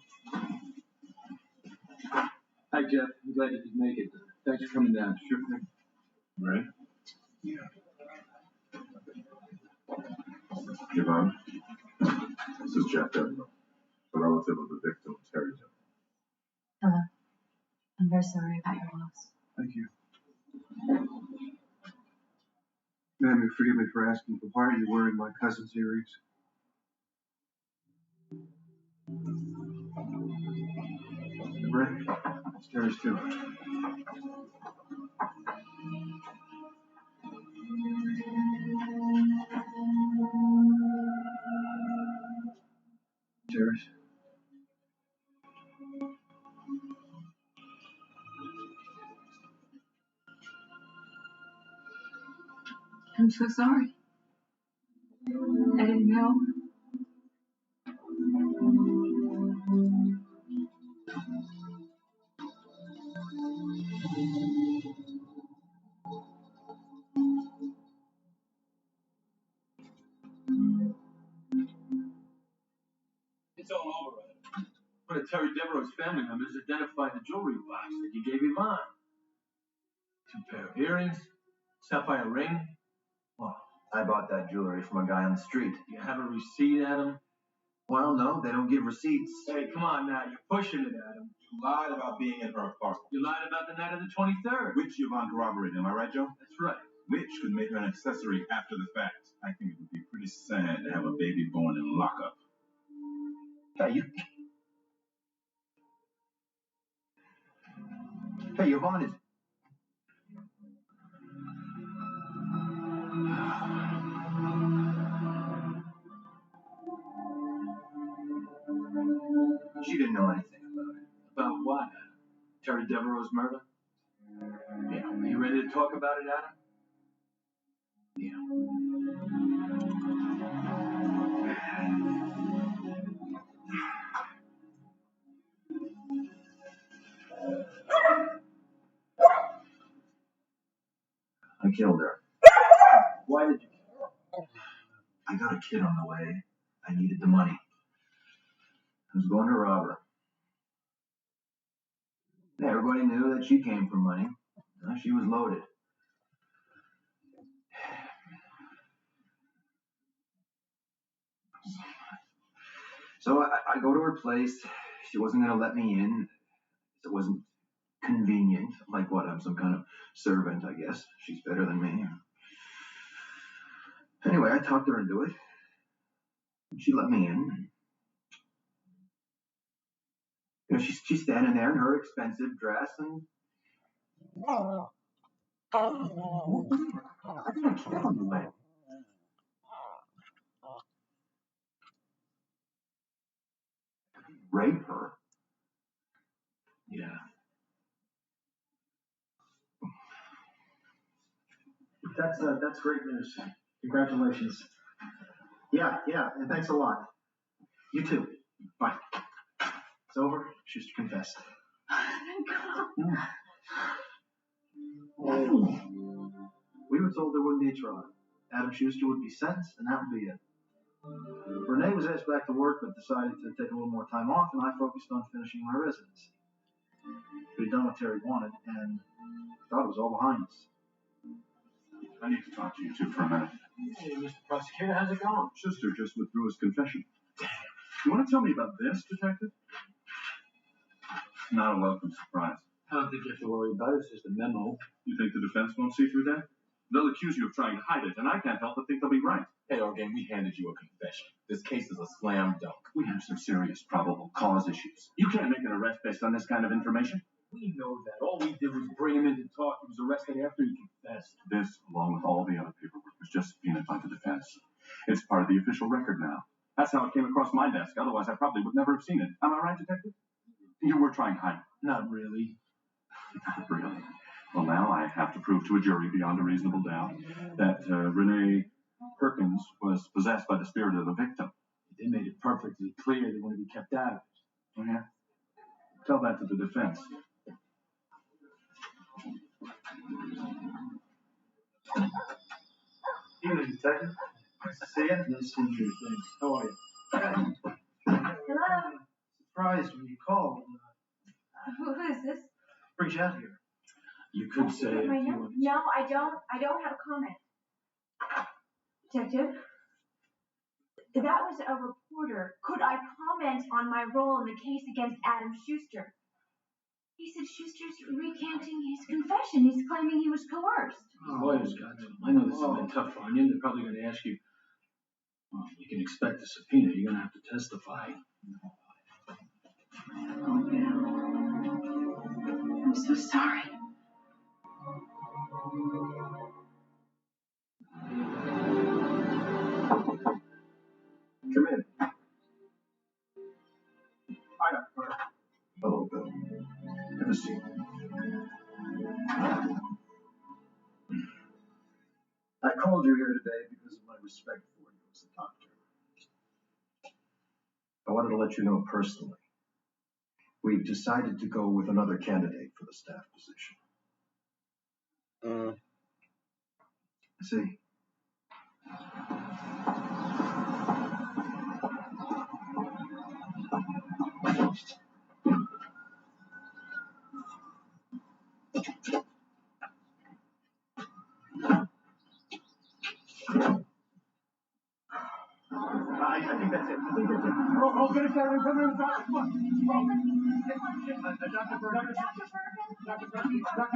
Hi, Jeff. I'm glad you could make it. Thanks for coming down. Sure thing.
Right? Yeah. Yvonne, this is Jeff Devereaux, a relative of the victim, Terry Devereaux.
Hello. I'm very sorry about your loss.
Thank you. Ma'am, you forgive me for asking, but why are you wearing my cousin's earrings? Right? It's Terry's too. Terry's.
I'm so sorry. I didn't know.
It's all over, Adam. One of Terry Devereaux's family members identified the jewelry box that you gave Yvonne. 2 pair of earrings, sapphire ring. Well, I bought that jewelry from a guy on the street. Do you have a receipt, Adam? Well, no, they don't give receipts. Hey, come on now, you're pushing it, Adam.
You lied about being in her apartment.
You lied about the night of the 23rd.
Which Yvonne corroborated, am I right, Joe?
That's right.
Which could make her an accessory after the fact. I think it would be pretty sad to have a baby born in lockup.
Hey, Yvonne is... She didn't know anything about it. About what, Adam? Terry Devereaux's murder? Yeah. Are you ready to talk about it, Adam? Yeah. I killed her. Why did you kill her? I got a kid on the way. I needed the money. I was going to rob her. Everybody knew that she came for money. She was loaded. So I go to her place. She wasn't going to let me in. It wasn't convenient. Like what? I'm some kind of servant, I guess. She's better than me. Anyway, I talked her into it. She let me in. You know, she's standing there in her expensive dress and... I think I killed on the way. Rape her? Yeah.
That's great news. Congratulations. Yeah, and thanks a lot.
You too. Fine. It's over. Schuster confessed.
Thank God.
We were told there wouldn't be a trial. Adam Schuster would be sentenced, and that would be it. Renee was asked back to work, but decided to take a little more time off, and I focused on finishing my residency. We'd done what Terry wanted, and thought it was all behind us.
I need to talk to you two for a minute.
Hey, Mr. Prosecutor, how's it going?
Schuster just withdrew his confession. You want to tell me about this, Detective? Not a welcome surprise.
I don't think you have to worry about it. It's just a memo.
You think the defense won't see through that? They'll accuse you of trying to hide it, and I can't help but think they'll be right.
Hey, Organ, we handed you a confession. This case is a slam dunk.
We have some serious probable cause issues. You can't make an arrest based on this kind of information.
We know that. All we did was bring him in to talk. He was arrested after he confessed.
This, along with all the other paperwork, was just subpoenaed by the defense. It's part of the official record now. That's how it came across my desk. Otherwise, I probably would never have seen it. Am I right, Detective? You were trying to hide it.
Not really.
Not really. Well, now I have to prove to a jury beyond a reasonable doubt that Renee Perkins was possessed by the spirit of the victim.
They made it perfectly clear they want to be kept out of it.
Oh, yeah? Tell that to the defense.
Evening, Detective. Nice to see you.
Nice to meet you. Thanks. How are you?
Hello.
Surprised when you called.
Who is this?
Brings you out here.
You could say if you wanted.
No, I don't have a comment. Detective? That was a reporter. Could I comment on my role in the case against Adam Schuster? He said Schuster's recanting his confession. He's claiming he was coerced.
The lawyers got to him. I know this has been tough on you. They're probably going to ask you. Well, you can expect a subpoena. You're going to have to testify.
Oh, Bill. I'm so sorry.
Come in. Hi, Dr. Carter.
Hello, Bill. Have a seat.
I called you here today because of my respect for you as a doctor. I wanted to let you know personally. We've decided to go with another candidate for the staff position. See. I think that's it. Oh, get it down. Come on. Come on. Dr.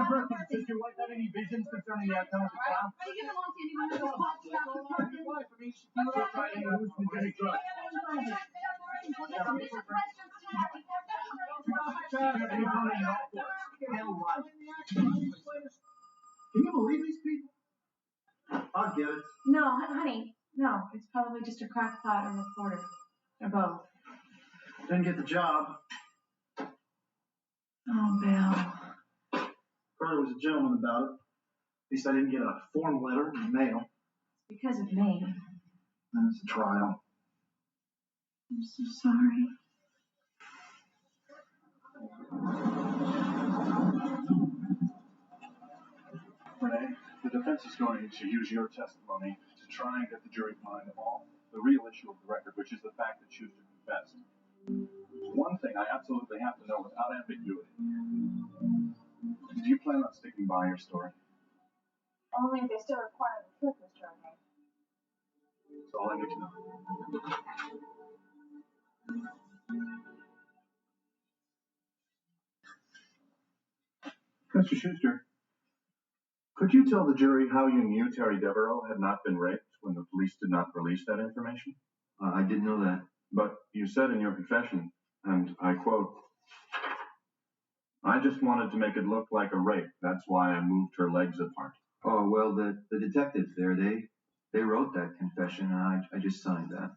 Perkins, does your wife have any visions concerning the outcome of the trial?
Are you going to want anyone to talk to Dr. Perkins?
She was trying to use synthetic drugs. Can you believe these people? I'll get it.
No, honey. No, it's probably just a crackpot or reporter. Or both.
Didn't get the job.
Oh, Bill.
Carter was a gentleman about it. At least I didn't get a form letter in the mail.
It's because of me.
And it's a trial.
I'm so sorry.
Renee, the defense is going to use your testimony to try and get the jury behind them all. The real issue of the record, which is the fact that Schuster confessed. One thing I absolutely have to know without ambiguity. Do you plan on sticking by your story?
Only if they still require the truth, Mr. O'Neill.
That's all I need to know.
Mr. Schuster, could you tell the jury how you knew Terry Devereaux had not been raped when the police did not release that information?
I didn't know that.
But you said in your confession, and I quote, "I just wanted to make it look like a rape. That's why I moved her legs apart."
Oh, well, the detectives there, they wrote that confession, and I just signed that.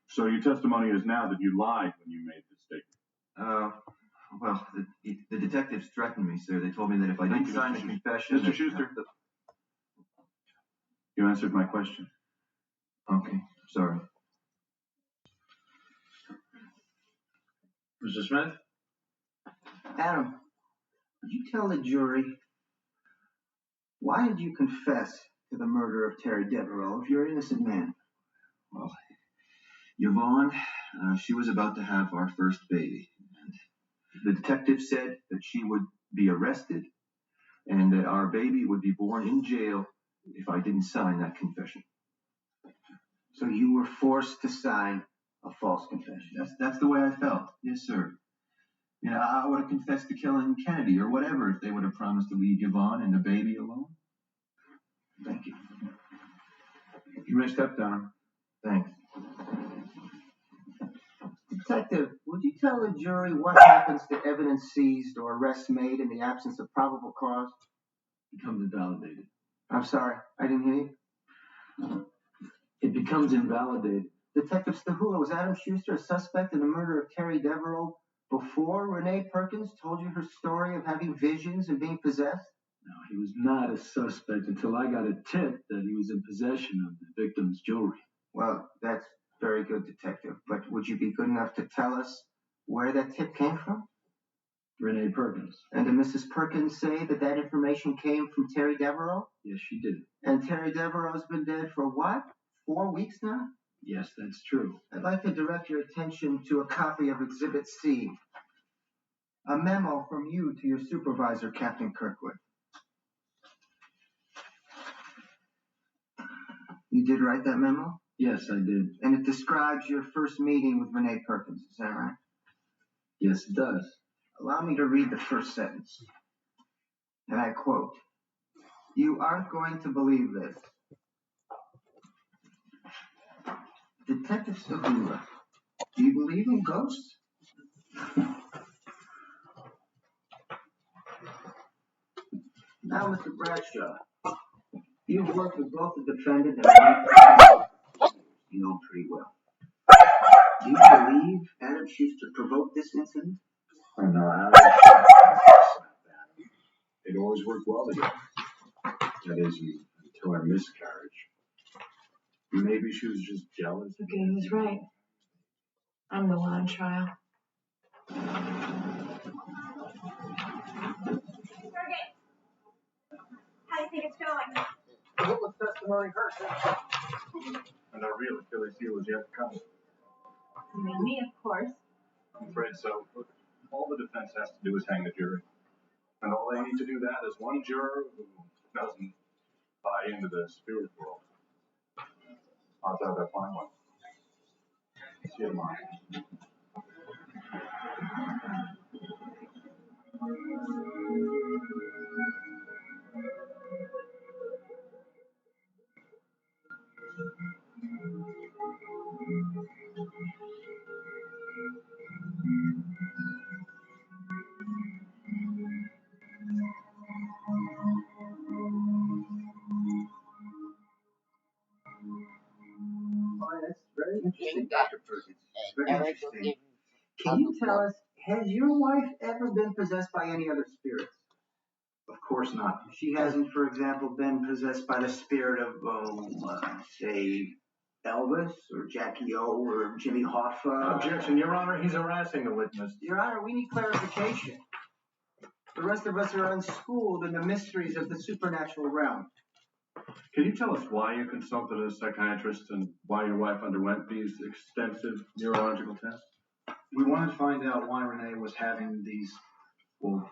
So your testimony is now that you lied when you made this statement.
Well, the detectives threatened me, sir. They told me that if I didn't sign the confession...
Mr. Schuster, you answered my question.
Okay, sorry.
Mr. Smith?
Adam, would you tell the jury, why did you confess to the murder of Terry Devereaux if you're an innocent man?
Well, Yvonne, she was about to have our first baby. And the detective said that she would be arrested and that our baby would be born in jail if I didn't sign that confession.
So you were forced to sign a false confession?
That's the way I felt. Yes, sir. You know, I would have confessed to killing Kennedy or whatever if they would have promised to leave Yvonne and the baby alone.
Thank you.
You may step down.
Thanks.
Detective, would you tell the jury what happens to evidence seized or arrests made in the absence of probable cause?
Becomes invalidated.
I'm sorry, I didn't hear you.
It becomes invalidated.
Detective Stahula, was Adam Schuster a suspect in the murder of Terry Devereaux before Renee Perkins told you her story of having visions and being possessed?
No, he was not a suspect until I got a tip that he was in possession of the victim's jewelry.
Well, that's very good, Detective. But would you be good enough to tell us where that tip came from?
Renee Perkins.
And did Mrs. Perkins say that that information came from Terry Devereaux?
Yes, she did.
And Terry Devereaux's been dead for what? 4 weeks now?
Yes, that's true.
I'd like to direct your attention to a copy of Exhibit C. A memo from you to your supervisor, Captain Kirkwood. You did write that memo?
Yes, I did.
And it describes your first meeting with Renee Perkins, is that right?
Yes, it does.
Allow me to read the first sentence. And I quote, "You aren't going to believe this. Detective Stahula, do you believe in ghosts?" Now, Mr. Bradshaw, you've worked with both the defendant and the you know pretty well. Do you believe Adam Schuster provoked this incident?
Oh, no, Adam. It always worked well together. That is, until our miscarriage. Maybe she was just jealous.
Okay, he was right. I'm the one on trial.
How do you think it's going?
What was testimony hurt? And our real Achilles heel is yet to come.
You mean me, of course.
I'm afraid so. Look, all the defense has to do is hang the jury. And all they need to do that is one juror who doesn't buy into the spirit world. Odds are they'll find one. See you tomorrow.
Oh, that's very interesting,
that.
Dr. Perkins.
And
Very
Eric will
interesting.
give
Can you tell us, has your wife ever been possessed by any other spirits?
Of course not.
She hasn't, for example, been possessed by the spirit of, say, Elvis or Jackie O or Jimmy Hoffa.
Objection, Your Honor. He's harassing the witness.
Your Honor, we need clarification. The rest of us are unschooled in the mysteries of the supernatural realm.
Can you tell us why you consulted a psychiatrist and why your wife underwent these extensive neurological tests?
We wanted to find out why Renee was having these, well,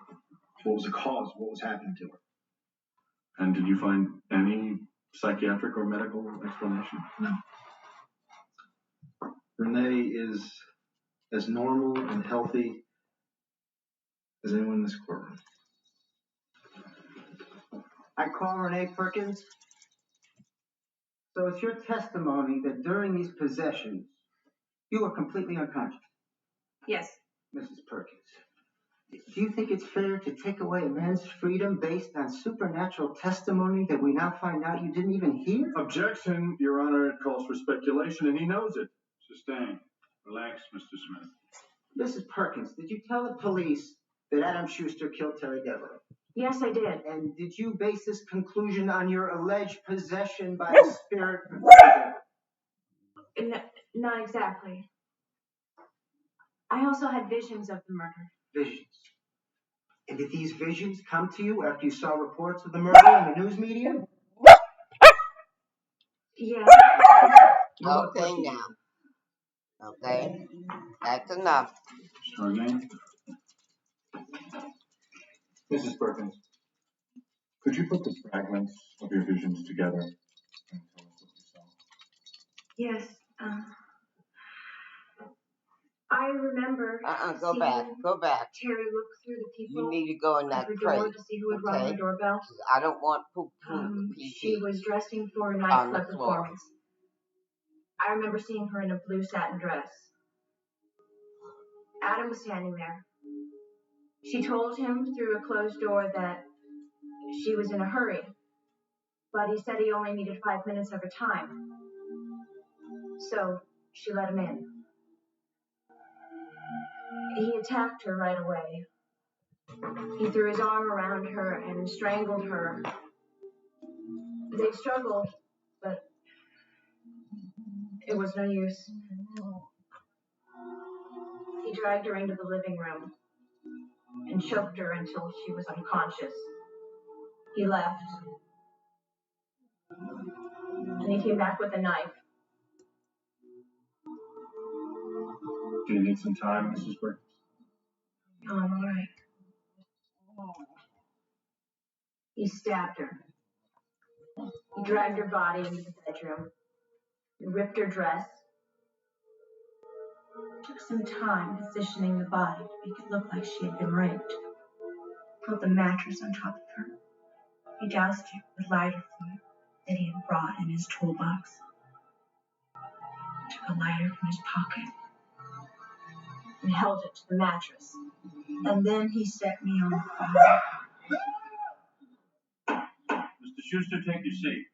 what was the cause of what was happening to her.
And did you find any psychiatric or medical explanation?
Renee is as normal and healthy as anyone in this courtroom.
I call Renee Perkins. So it's your testimony that during these possessions, you were completely unconscious?
Yes.
Mrs. Perkins, do you think it's fair to take away a man's freedom based on supernatural testimony that we now find out you didn't even hear?
Objection, Your Honor. It calls for speculation, and he knows it.
Sustained. Relax, Mr. Smith.
Mrs. Perkins, did you tell the police that Adam Schuster killed Terry Devereaux?
Yes, I did.
And did you base this conclusion on your alleged possession by the spirit of Terry Devereaux?
Not exactly.
I also had visions of the murder.
Visions. And did these visions come to you after you saw reports of the murder in the news media?
Yeah.
Okay, now. Okay, that's enough.
Charmaine? Mrs. Perkins, could you put the fragments of your visions together and tell us what you saw?
Yes. I remember.
Go back.
Terry look through the people.
You need to go in that
at the
crate.
door to see who had rung the doorbell.
I don't want poop.
She was dressing for a nightclub performance. I remember seeing her in a blue satin dress. Adam was standing there. She told him through a closed door that she was in a hurry, but he said he only needed 5 minutes of her time. So she let him in. He attacked her right away. He threw his arm around her and strangled her. They struggled, but it was no use. He dragged her into the living room and choked her until she was unconscious. He left. And he came back with a knife.
Do you need some time, Mrs. Perkins?
Oh, I'm all right. He stabbed her. He dragged her body into the bedroom. He ripped her dress. Took some time positioning the body to make it look like she had been raped. Put the mattress on top of her. He doused her with lighter fluid that he had brought in his toolbox. Took a lighter from his pocket and held it to the mattress. And then he set me on fire.
Mr. Schuster, take your seat.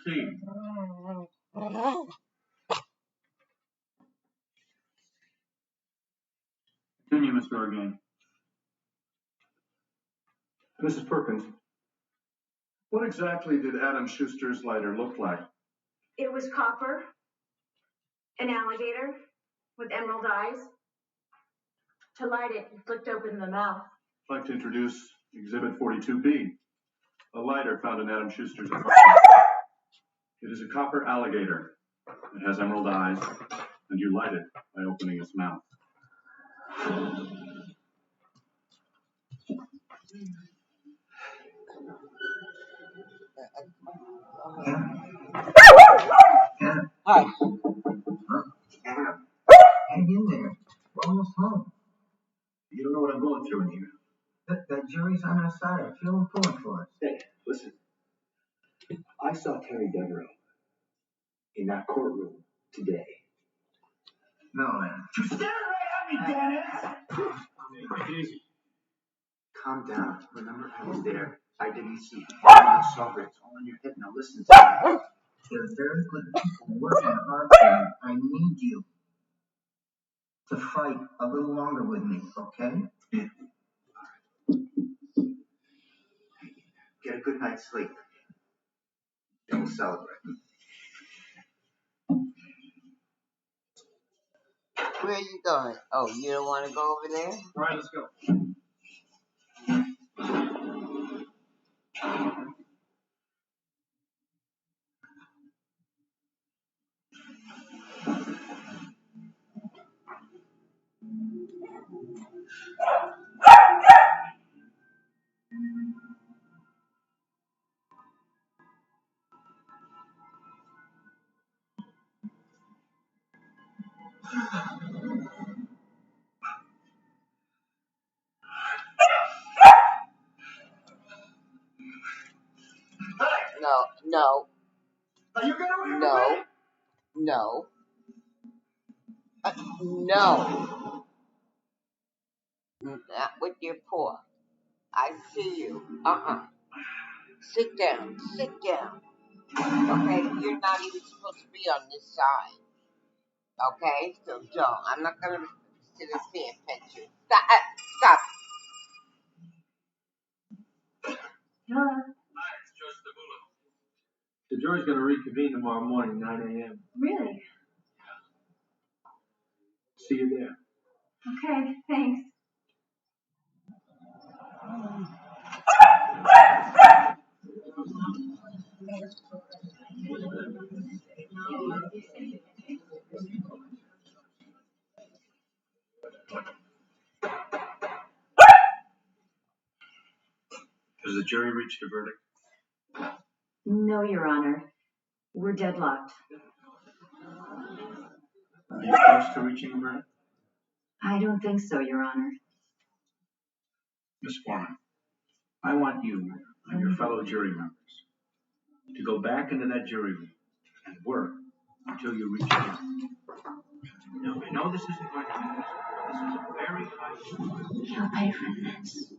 Seat. Continue, Mr. Orgain.
Mrs. Perkins, what exactly did Adam Schuster's lighter look like?
It was copper, an alligator with emerald eyes. To light it, he flicked open the mouth.
I'd like to introduce Exhibit 42B, a lighter found in Adam Schuster's apartment. It is a copper alligator. It has emerald eyes, and you light it by opening its mouth.
Hi. Adam, hang in there. We're almost home.
You don't know what I'm going through in here.
That jury's on our side. I feel them pulling for us.
Hey, listen. I saw Terry Devereaux in that courtroom today.
No, man.
You staring right at me, Dennis!
Take it easy.
Calm down. Remember, I was there. I didn't see it. I saw it. It's all in your head. Now listen to me.
They're very good people working hard for you. I need you to fight a little longer with me, okay?
Get a good night's sleep. Then we'll celebrate.
Where are you going? Oh, you don't want to go over there?
All right, let's go.
No.
Are you gonna read
No. No. Not with your paw. I see you. Sit down. Okay? You're not even supposed to be on this side. Okay? So don't. I'm not going to sit and see and pet you. Stop.
Hello.
The jury's going to reconvene tomorrow morning, 9 a.m.
Really?
See you you there.
Okay, thanks.
Has the jury reached a verdict?
No, Your Honor. We're deadlocked.
Are you close to reaching a verdict?
I don't think so, Your Honor.
Miss Foreman, I want you and your fellow jury members to go back into that jury room and work until you reach a verdict. Now, I know this isn't going to be easy. This is a very high score.
He'll pay for this.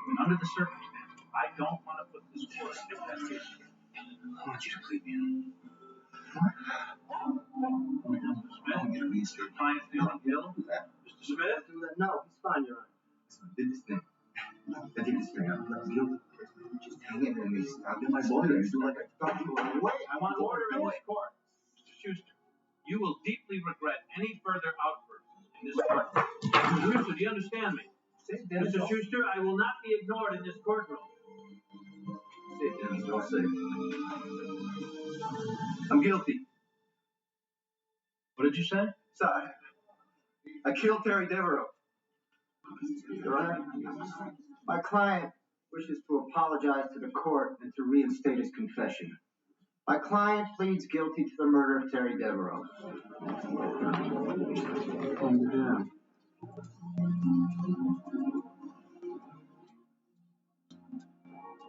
And under the circumstances, I don't want to put this court in that case. I want you to plead me in. What? Mr. Smith, is your client feeling ill? Mr. Smith?
No, he's fine, Your Honor.
I did this thing. I did this thing. I'm guilty. Just hang in and I'll be my lawyer and do like I thought you were.
Wait, I want order in this court. Mr. Schuster, you will deeply regret any further outbursts in this court. Mr. Schuster, do you understand me? Mr. Schuster, I will not be ignored in this courtroom.
Say it, Dennis. Don't say it. I'm guilty.
What did you say?
Sorry. I killed Terry Devereaux.
Your Honor, my client wishes to apologize to the court and to reinstate his confession. My client pleads guilty to the murder of Terry Devereaux.
Calm down.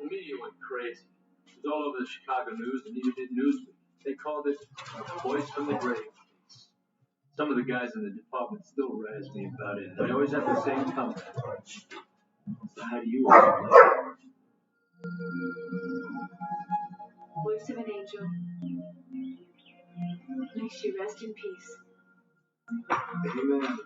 The media went crazy. It was all over the Chicago News and even did Newsweek. They called it a voice from the grave case. Some of the guys in the department still razz me about it. They always have the same comment. So how do you explain it?
Voice of an angel. May she rest in peace.
Amen.